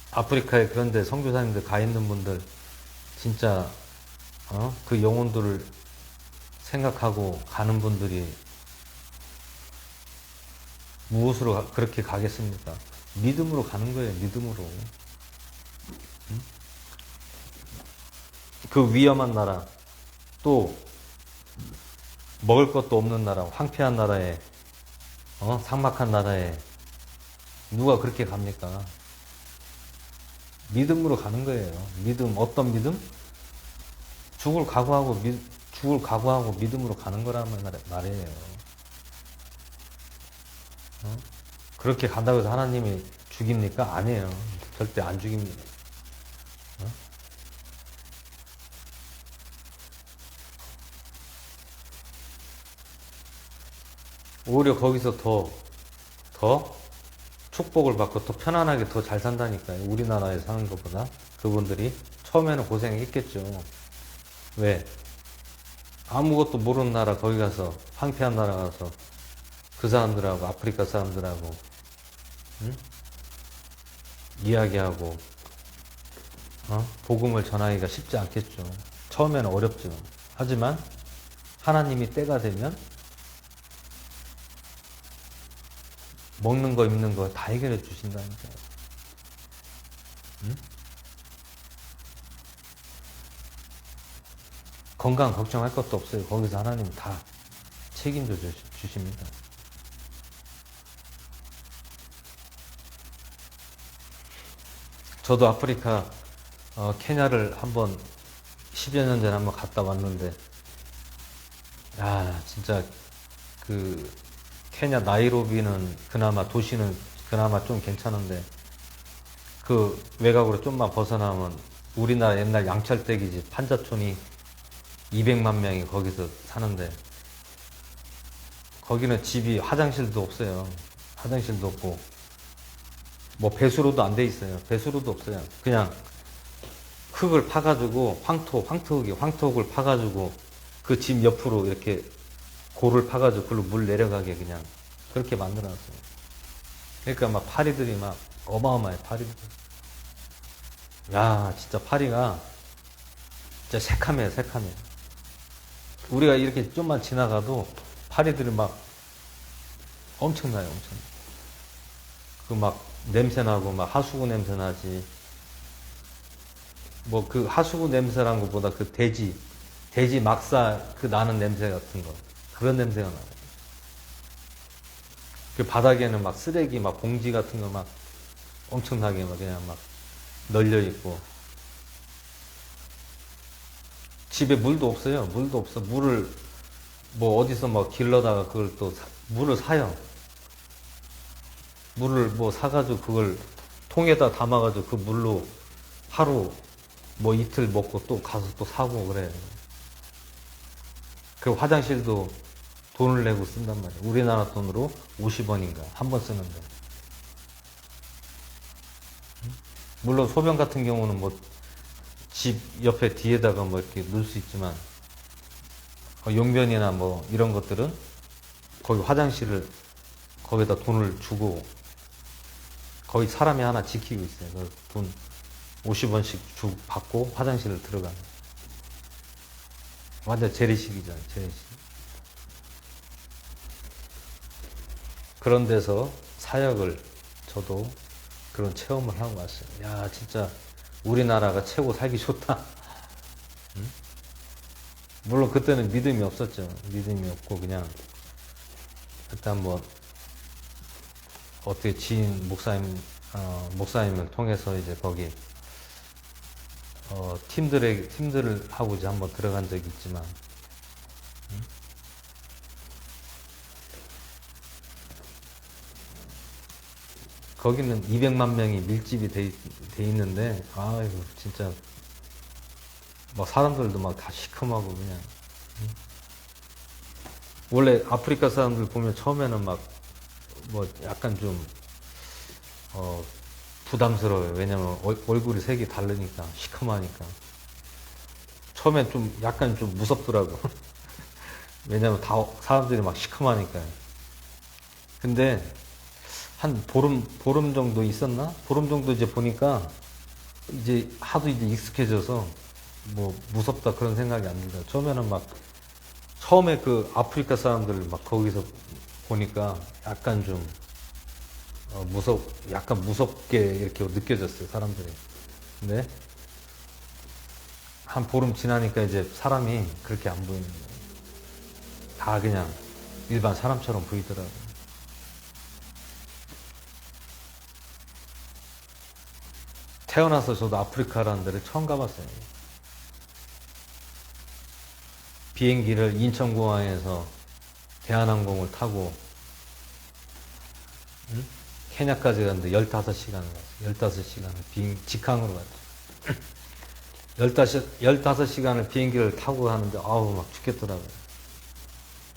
아프리카에 그런데 선교사님들 가 있는 분들 진짜 그 영혼들을 생각하고 가는 분들이 무엇으로 그렇게 가겠습니까? 믿음으로 가는 거예요. 믿음으로. 그 위험한 나라, 또 먹을 것도 없는 나라, 황폐한 나라에, 삭막한 나라에 누가 그렇게 갑니까? 믿음으로 가는 거예요. 믿음, 어떤 믿음? 죽을 각오하고 믿음으로 가는 거라는 말이에요. 그렇게 간다고 해서 하나님이 죽입니까? 아니에요. 절대 안 죽입니다. 오히려 거기서 더 축복을 받고 더 편안하게 더 잘 산다니까요. 우리나라에 사는 것보다. 그분들이 처음에는 고생했겠죠. 왜? 아무것도 모르는 나라 거기 가서, 황폐한 나라 가서 그 사람들하고, 아프리카 사람들하고 이야기하고 복음을 전하기가 쉽지 않겠죠. 처음에는 어렵죠. 하지만 하나님이 때가 되면 먹는 거 입는 거 다 해결해 주신다니까요. 건강 걱정할 것도 없어요. 거기서 하나님 다 책임져 주십니다. 저도 아프리카 케냐를 한번 10여 년 전에 한번 갔다 왔는데 진짜 그 케냐 나이로비는 그나마 도시는 그나마 좀 괜찮은데 그 외곽으로 좀만 벗어나면 우리나라 옛날 양철대기지 판자촌이 200만 명이 거기서 사는데 거기는 집이 화장실도 없어요. 화장실도 없고 뭐 배수로도 안 돼 있어요. 배수로도 없어요. 그냥 흙을 파가지고 황토흙을 파가지고 그 집 옆으로 이렇게 골을 파가지고 그걸로 물 내려가게 그냥 그렇게 만들어놨어요. 그러니까 막 파리들이 막 어마어마해. 파리들. 진짜 파리가 진짜 새카매요. 새카매. 우리가 이렇게 좀만 지나가도 파리들이 막 엄청나요. 엄청. 그 막 냄새 나고 막 하수구 냄새 나지. 뭐 그 하수구 냄새란 것보다 그 돼지 막사 그 나는 냄새 같은 거. 그런 냄새가 나요. 그 바닥에는 막 쓰레기 막 봉지 같은 거 막 엄청나게 막 그냥 막 널려 있고. 집에 물도 없어요. 물도 없어. 물을 뭐 어디서 뭐 길러다가 그걸 또 물을 사요. 물을 뭐 사가지고 그걸 통에다 담아가지고 그 물로 하루 뭐 이틀 먹고 또 가서 또 사고 그래. 그 화장실도 돈을 내고 쓴단 말이에요. 우리나라 돈으로 50원인가 한 번 쓰는데. 물론 소변 같은 경우는 뭐 집 옆에 뒤에다가 뭐 이렇게 넣을 수 있지만 용변이나 뭐 이런 것들은 거기 화장실을 거기다 돈을 주고 거기 사람이 하나 지키고 있어요. 그 돈 50원씩 받고 화장실을 들어가는. 완전 재래식이잖아요. 재래식. 그런 데서 사역을 저도 그런 체험을 하고 왔어요. 진짜 우리나라가 최고 살기 좋다. 응? 물론 그때는 믿음이 없었죠. 믿음이 없고 그냥 일단 뭐 어떻게 지인 목사님을 통해서 이제 거기 팀들을 하고 이제 한번 들어간 적이 있지만 거기는 200만 명이 밀집이 돼 있는데 아이고 진짜 막 사람들도 막 다 시커멓고 그냥 원래 아프리카 사람들 보면 처음에는 막 뭐 약간 좀 부담스러워요. 왜냐면 얼굴이 색이 다르니까, 시커머니까. 처음엔 좀 약간 좀 무섭더라고. 왜냐면 다 사람들이 막 시커머니까요. 근데 한 보름 정도 있었나? 보름 정도 이제 보니까 이제 하도 이제 익숙해져서 뭐 무섭다 그런 생각이 안 든다. 처음에는 막 처음에 그 아프리카 사람들 막 거기서 보니까 약간 좀 약간 무섭게 이렇게 느껴졌어요, 사람들이. 근데 한 보름 지나니까 이제 사람이 그렇게 안 보이는 거예요. 다 그냥 일반 사람처럼 보이더라고요. 태어나서 저도 아프리카라는 데를 처음 가봤어요. 비행기를 인천공항에서 대한항공을 타고 케냐까지 갔는데 15시간을 갔어요. 15시간을 직항으로 갔죠. 15시간을 비행기를 타고 가는데 아우 막 죽겠더라고요.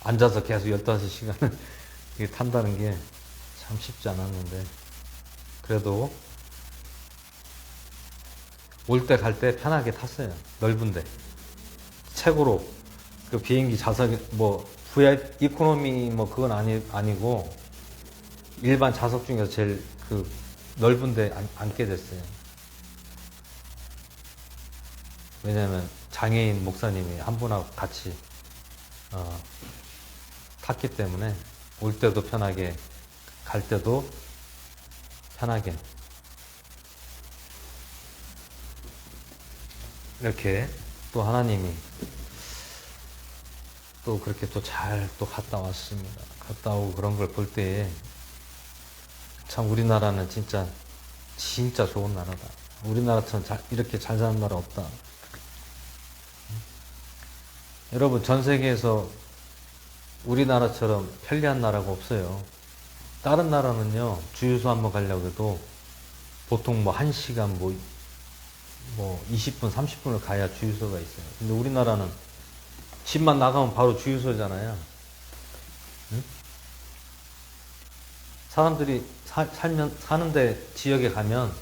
앉아서 계속 15시간을 탄다는 게 참 쉽지 않았는데 그래도 올 때 갈 때 편하게 탔어요. 넓은데 최고로 그 비행기 좌석이 뭐 VIP 이코노미 뭐 그건 아니고 일반 좌석 중에서 제일 그 넓은데 앉게 됐어요. 왜냐면 장애인 목사님이 한 분하고 같이 탔기 때문에 올 때도 편하게 갈 때도 편하게 이렇게 또 하나님이 또 그렇게 또 잘 또 갔다 왔습니다. 갔다 오고 그런 걸 볼 때에 참 우리나라는 진짜 좋은 나라다. 우리나라처럼 이렇게 잘 사는 나라 없다. 여러분 전 세계에서 우리나라처럼 편리한 나라가 없어요. 다른 나라는요 주유소 한번 가려고 해도 보통 뭐 1시간 뭐 20분 30분을 가야 주유소가 있어요. 근데 우리나라는 집만 나가면 바로 주유소잖아요. 응? 사람들이 사는데 지역에 가면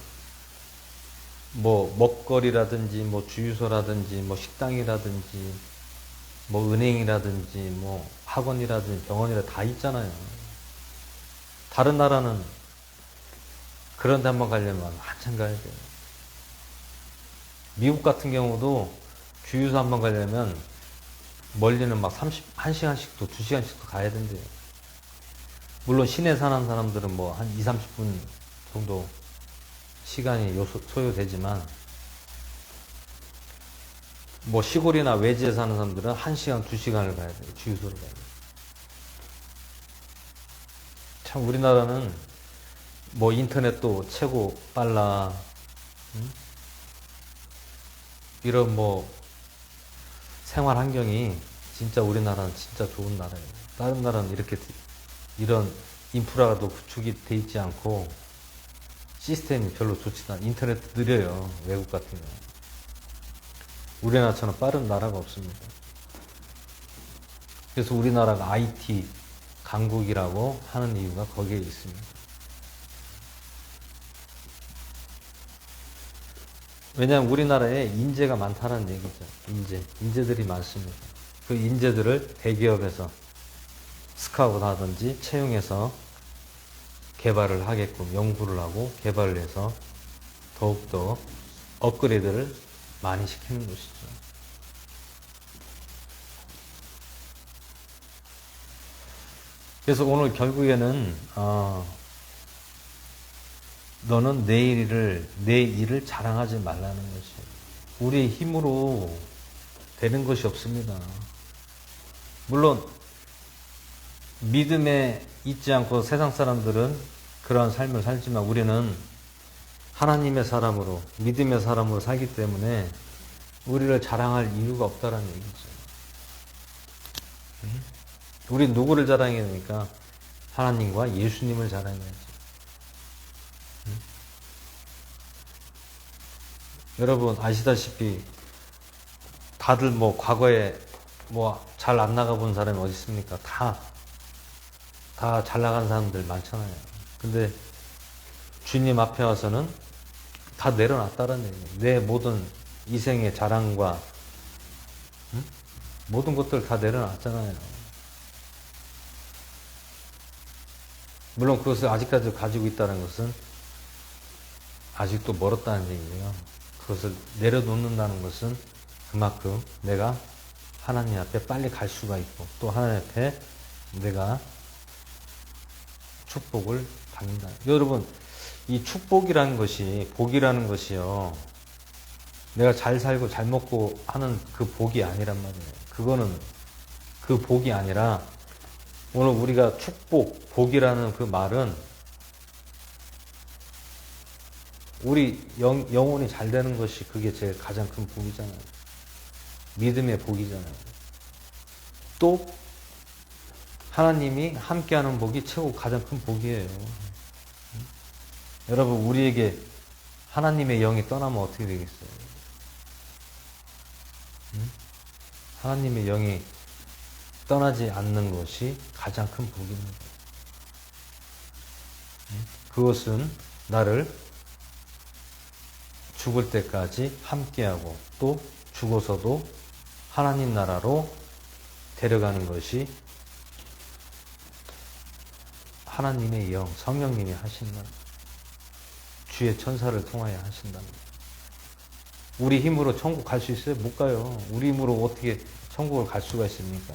뭐 먹거리라든지 뭐 주유소라든지 뭐 식당이라든지 뭐 은행이라든지 뭐 학원이라든지 병원이라든지 다 있잖아요. 다른 나라는 그런 데 한번 가려면 한참 가야 돼요. 미국 같은 경우도 주유소 한번 가려면 멀리는 막 1시간씩도 2시간씩도 가야 된대요. 물론 시내 사는 사람들은 뭐 한 2, 30분 정도 시간이 소요되지만 뭐 시골이나 외지에 사는 사람들은 1시간, 2시간을 가야 돼요. 주유소를 가야 돼요. 참 우리나라는 뭐 인터넷도 최고 빨라. 응? 이런 뭐 생활 환경이 진짜 우리나라는 진짜 좋은 나라예요. 다른 나라는 이렇게 이런 인프라도 구축이 돼 있지 않고 시스템이 별로 좋지도 않아요. 인터넷도 느려요. 외국 같은 경우. 우리나라처럼 빠른 나라가 없습니다. 그래서 우리나라가 IT 강국이라고 하는 이유가 거기에 있습니다. 왜냐하면 우리나라에 인재가 많다는 얘기죠. 인재들이 많습니다. 그 인재들을 대기업에서 스카우트 하든지 채용해서 개발을 하게끔 연구를 하고 개발을 해서 더욱더 업그레이드를 많이 시키는 것이죠. 그래서 오늘 결국에는 너는 내 일을 자랑하지 말라는 것이에요. 우리의 힘으로 되는 것이 없습니다. 물론 믿음에 있지 않고 세상 사람들은 그러한 삶을 살지만 우리는 하나님의 사람으로 믿음의 사람으로 살기 때문에 우리를 자랑할 이유가 없다라는 얘기죠. 우리 누구를 자랑해야 되니까 하나님과 예수님을 자랑해야지. 여러분 아시다시피 다들 뭐 과거에 뭐 잘 안 나가본 사람이 어디 있습니까? 다 잘 나간 사람들 많잖아요. 근데 주님 앞에 와서는 다 내려놨다는 얘기예요. 내 모든 이생의 자랑과 모든 것들 다 내려놨잖아요. 물론 그것을 아직까지 가지고 있다는 것은 아직도 멀었다는 얘기예요. 그것을 내려놓는다는 것은 그만큼 내가 하나님 앞에 빨리 갈 수가 있고 또 하나님 앞에 내가 축복을 받는다. 여러분, 이 축복이라는 것이, 복이라는 것이요, 내가 잘 살고 잘 먹고 하는 그 복이 아니란 말이에요. 그거는 그 복이 아니라 오늘 우리가 축복, 복이라는 그 말은 우리 영혼이 잘 되는 것이 그게 제일 가장 큰 복이잖아요. 믿음의 복이잖아요. 또 하나님이 함께하는 복이 최고 가장 큰 복이에요. 여러분, 우리에게 하나님의 영이 떠나면 어떻게 되겠어요? 하나님의 영이 떠나지 않는 것이 가장 큰 복입니다. 그것은 나를 죽을 때까지 함께하고 또 죽어서도 하나님 나라로 데려가는 것이 하나님의 영, 성령님이 하신다. 주의 천사를 통하여 하신답니다. 우리 힘으로 천국 갈 수 있어요? 못 가요. 우리 힘으로 어떻게 천국을 갈 수가 있습니까?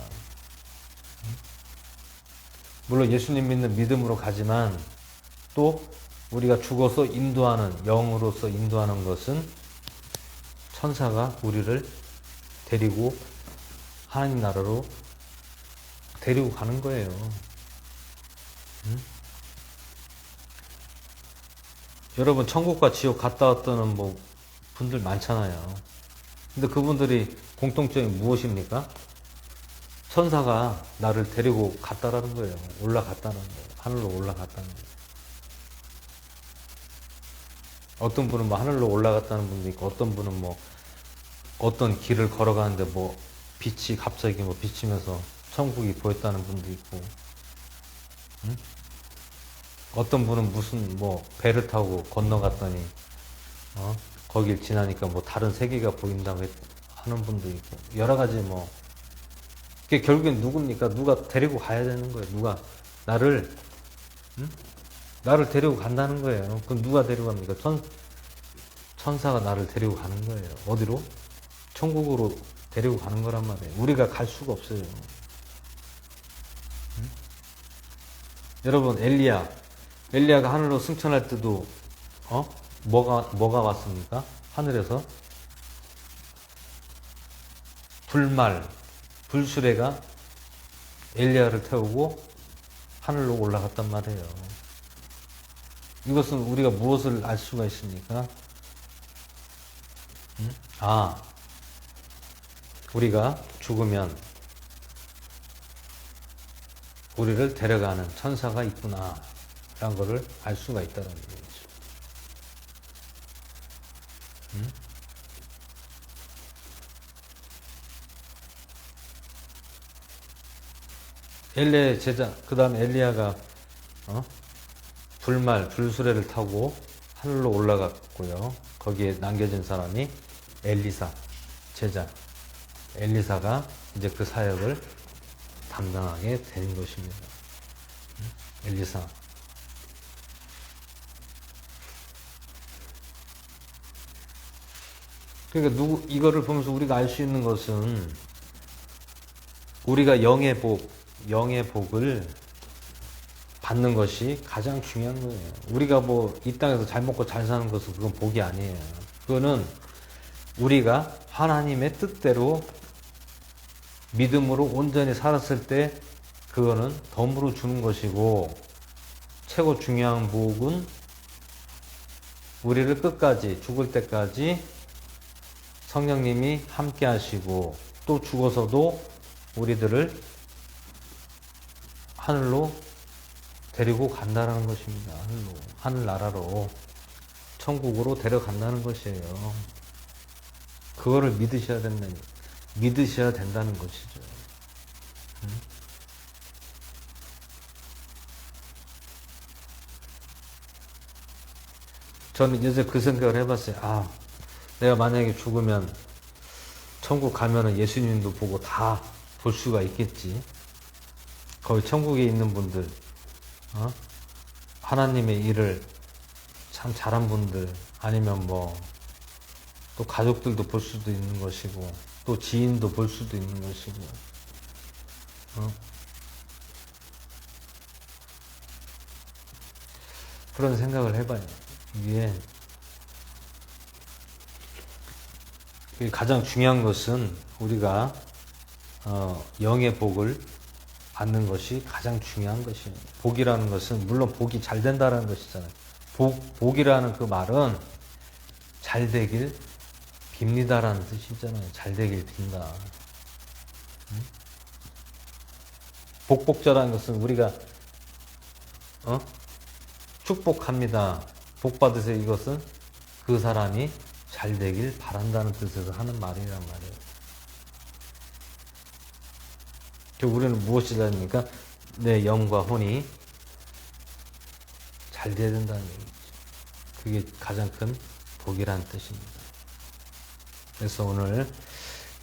물론 예수님 믿는 믿음으로 가지만 또 우리가 죽어서 인도하는, 영으로서 인도하는 것은 천사가 우리를 데리고 하나님 나라로 데리고 가는 거예요. 여러분, 천국과 지옥 갔다 왔다는 분들 많잖아요. 근데 그분들이 공통점이 무엇입니까? 천사가 나를 데리고 갔다라는 거예요. 올라갔다는 거예요. 하늘로 올라갔다는 거예요. 어떤 분은 하늘로 올라갔다는 분도 있고, 어떤 분은 어떤 길을 걸어가는데 빛이 갑자기 비치면서 천국이 보였다는 분도 있고, 어떤 분은 무슨 배를 타고 건너갔더니 거길 지나니까 다른 세계가 보인다고 하는 분도 있고, 여러 가지 그게 결국엔 누굽니까? 누가 데리고 가야 되는 거예요. 누가 나를 데리고 간다는 거예요. 그럼 누가 데리고 갑니까? 천사가 나를 데리고 가는 거예요. 어디로? 천국으로 데리고 가는 거란 말이에요. 우리가 갈 수가 없어요. 여러분, 엘리야가 하늘로 승천할 때도 뭐가 왔습니까? 하늘에서 불수레가 엘리야를 태우고 하늘로 올라갔단 말이에요. 이것은 우리가 무엇을 알 수가 있습니까? 우리가 죽으면 우리를 데려가는 천사가 있구나 라는 것을 알 수가 있다는 얘기죠. 엘리야의 제자, 그 다음에 엘리야가 불수레를 타고 하늘로 올라갔고요. 거기에 남겨진 사람이 엘리사, 제자 엘리사가 이제 그 사역을 담당하게 된 것입니다. 엘리사. 그러니까 이거를 보면서 우리가 알 수 있는 것은 우리가 영의 복을 받는 것이 가장 중요한 거예요. 우리가 이 땅에서 잘 먹고 잘 사는 것은 그건 복이 아니에요. 그거는 우리가 하나님의 뜻대로 믿음으로 온전히 살았을 때 그거는 덤으로 주는 것이고, 최고 중요한 복은 우리를 끝까지, 죽을 때까지 성령님이 함께 하시고 또 죽어서도 우리들을 하늘로 데리고 간다는 것입니다. 하늘나라로, 천국으로 데려간다는 것이에요. 그거를 믿으셔야 된다는 것이죠. 저는 요새 그 생각을 해봤어요. 아, 내가 만약에 죽으면 천국 가면은 예수님도 보고 다 볼 수가 있겠지. 거기 천국에 있는 분들, 하나님의 일을 참 잘한 분들, 아니면 뭐 또 가족들도 볼 수도 있는 것이고, 또 지인도 볼 수도 있는 것이고, 그런 생각을 해봐요. 이게 가장 중요한 것은 우리가 영의 복을 받는 것이 가장 중요한 것이에요. 복이라는 것은 물론 복이 잘 된다는 것이잖아요. 복이라는 그 말은 잘 되길 빕니다라는 뜻이잖아요. 잘 되길 빈다. 복복자라는 것은 우리가 축복합니다. 복 받으세요. 이것은 그 사람이 잘 되길 바란다는 뜻에서 하는 말이란 말이에요. 우리는 무엇이라니까 내 영과 혼이 잘 돼야 된다는 얘기죠. 그게 가장 큰 복이라는 뜻입니다. 그래서 오늘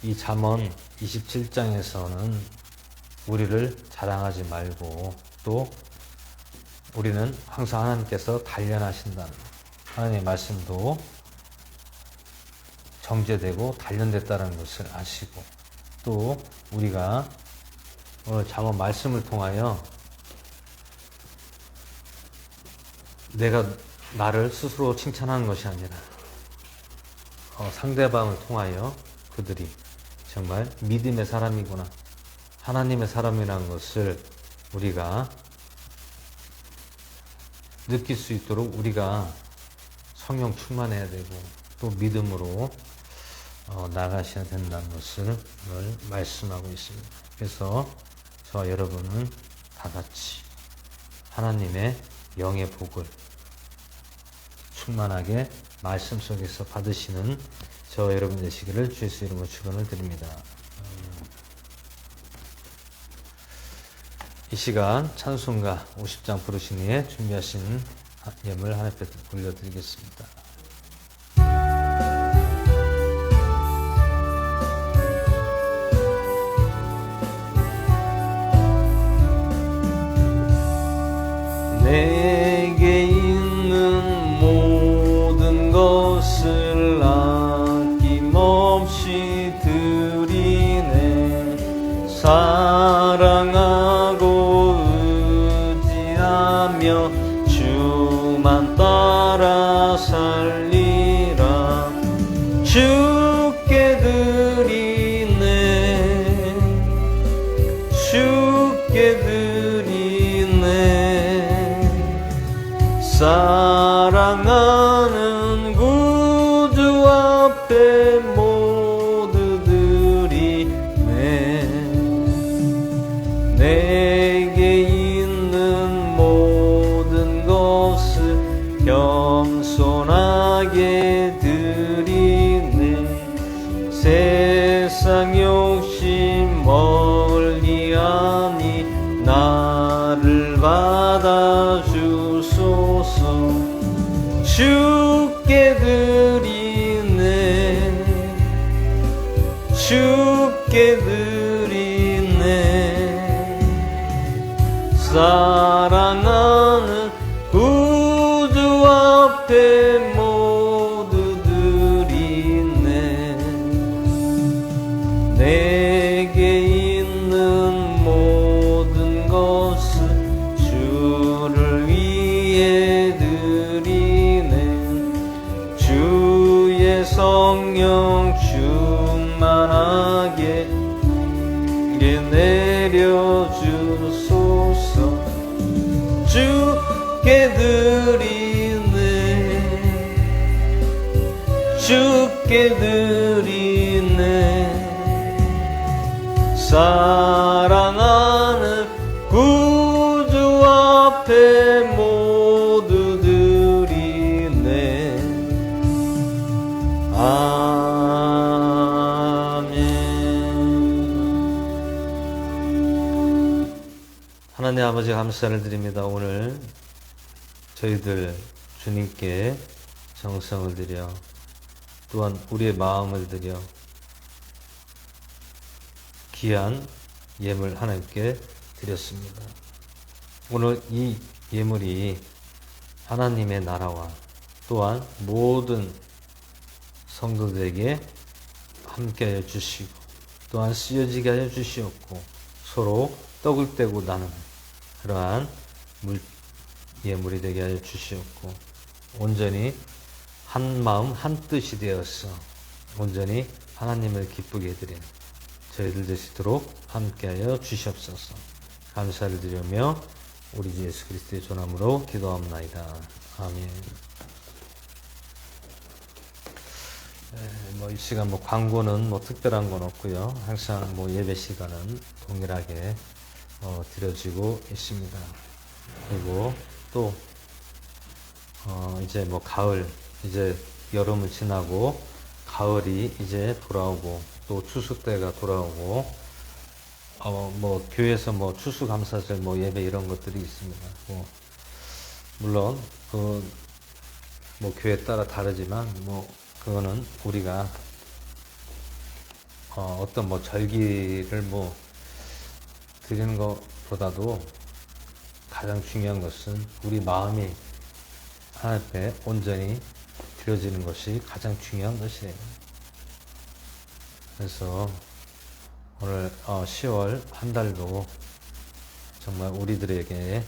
이 잠언 27장에서는 우리를 자랑하지 말고 또 우리는 항상 하나님께서 단련하신다는 하나님의 말씀도 정제되고 단련됐다는 것을 아시고 또 우리가 오늘 잠언 말씀을 통하여 내가 나를 스스로 칭찬하는 것이 아니라 상대방을 통하여 그들이 정말 믿음의 사람이구나, 하나님의 사람이라는 것을 우리가 느낄 수 있도록 우리가 성령 충만해야 되고 또 믿음으로 나가셔야 된다는 것을 오늘 말씀하고 있습니다. 그래서 저와 여러분은 다 같이 하나님의 영의 복을 충만하게 말씀 속에서 받으시는 저와 여러분 되시기를 주의 이름으로 축원을 드립니다. 이 시간 찬송가 50장 부르신 후에 준비하신 예물 하나님 앞에 올려드리겠습니다. 내게 있는 모든 것을 아낌없이 드리네. 사랑하고 의지하며 주만 따라 살리라. 주께 드리네. 주께 드리네. 사랑하는 구주 앞에 모두 드리네. 내게 있는 모든 것을 겸손하게 드리네. 세상 욕심 멀리하니 나를 받아주소서. 주께 드리네. 주께 드리네. 사랑하는 구주 앞에 모두 드리네. 내게 있는 모든 것을 주를 위해 드리네. 주의 성령 충만하게 내려주소서. 주께 드리네. 주께 드리네. 사랑하는 구주 앞에 모두 드리네. 아멘. 하나님 아버지 감사를 드립니다. 오늘 저희들 주님께 정성을 들여 또한 우리의 마음을 들여 귀한 예물 하나님께 드렸습니다. 오늘 이 예물이 하나님의 나라와 또한 모든 성도들에게 함께하여 주시고 또한 쓰여지게 하여 주시었고 서로 떡을 떼고 나누는 그러한 예물이 되게 하여 주시었고 온전히 한 마음 한 뜻이 되어서 온전히 하나님을 기쁘게 해드리는 저희들 되시도록 함께하여 주시옵소서. 감사를 드리며 우리 주 예수 그리스도의 존함으로 기도합나이다. 아멘. 이 시간 광고는 특별한 건 없고요. 항상 예배 시간은 동일하게 드려지고 있습니다. 그리고 또 이제 가을, 이제 여름을 지나고 가을이 이제 돌아오고 또 추수 때가 돌아오고 교회에서 추수감사절 예배 이런 것들이 있습니다. 물론 교회 따라 다르지만 그거는 우리가 어떤 절기를 드리는 것보다도 가장 중요한 것은 우리 마음이 하나님 앞에 온전히 드려지는 것이 가장 중요한 것이에요. 그래서 오늘 10월 한 달도 정말 우리들에게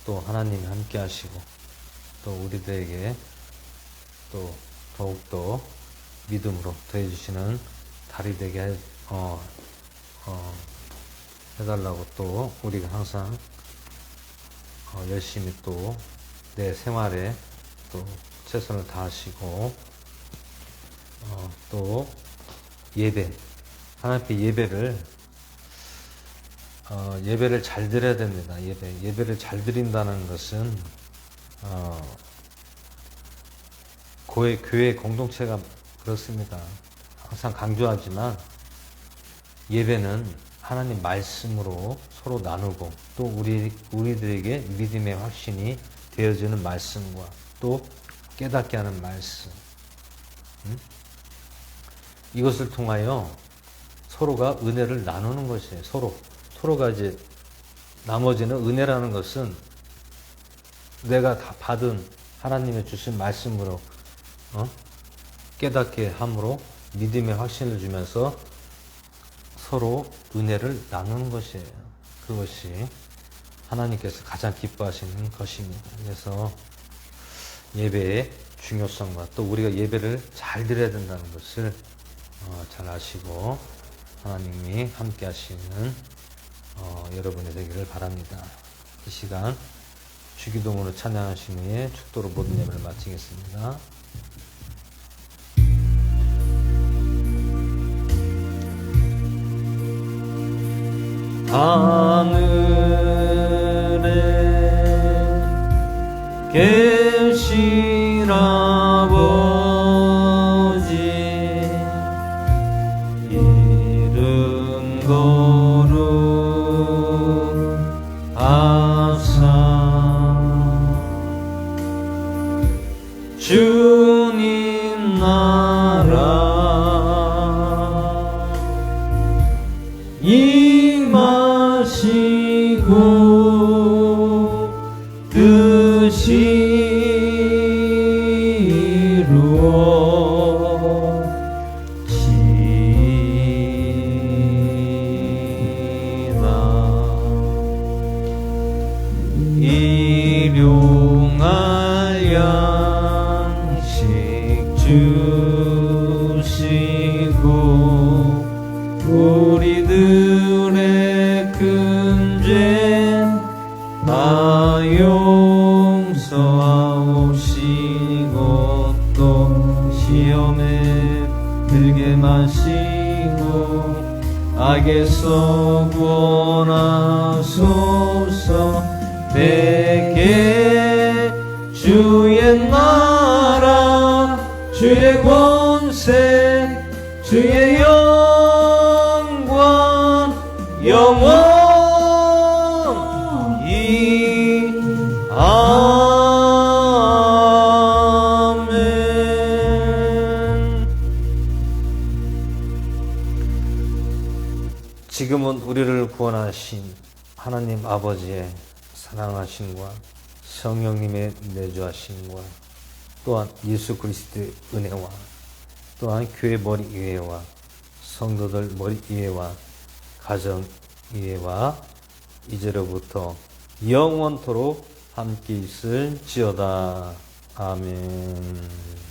또 하나님이 함께 하시고 또 우리들에게 또 더욱더 믿음으로 더해주시는 달이 되게 해달라고 또 우리가 항상 열심히 또 내 생활에 또 최선을 다하시고 또 예배 하나님 앞에 예배를 잘 드려야 됩니다. 예배를 잘 드린다는 것은 교회 공동체가 그렇습니다. 항상 강조하지만 예배는 하나님 말씀으로 서로 나누고 또 우리들에게 믿음의 확신이 되어지는 말씀과 또 깨닫게 하는 말씀, 이것을 통하여 서로가 은혜를 나누는 것이에요. 서로가 이제 나머지는 은혜라는 것은 내가 다 받은 하나님의 주신 말씀으로 깨닫게 함으로 믿음의 확신을 주면서 서로 은혜를 나누는 것이에요. 그것이 하나님께서 가장 기뻐하시는 것입니다. 그래서 예배의 중요성과 또 우리가 예배를 잘 드려야 된다는 것을 잘 아시고 하나님이 함께 하시는 여러분이 되기를 바랍니다. 이 시간 주기도문으로 찬양하신 후에 축도로 모든 예배를 마치겠습니다. 하늘에 계신 아버지 이름 거룩하사 주님 나라 임하시고 뜻이 이루어지나 일용할 양식 주시고 우리들의 큰 죄 다 용서하옵시고 또 시험에 들게 마시고 악에서 구원하소서. 내게 주의 나라 주의 권세 주의 영광 영원히 아멘. 지금은 우리를 구원하신 하나님 아버지의 사랑하심과 성령님의 내주하심과 또한 예수 그리스도의 은혜와 또한 교회 머리 위에와 성도들 머리 위에와 가정 위에와 이제로부터 영원토록 함께 있을지어다. 아멘.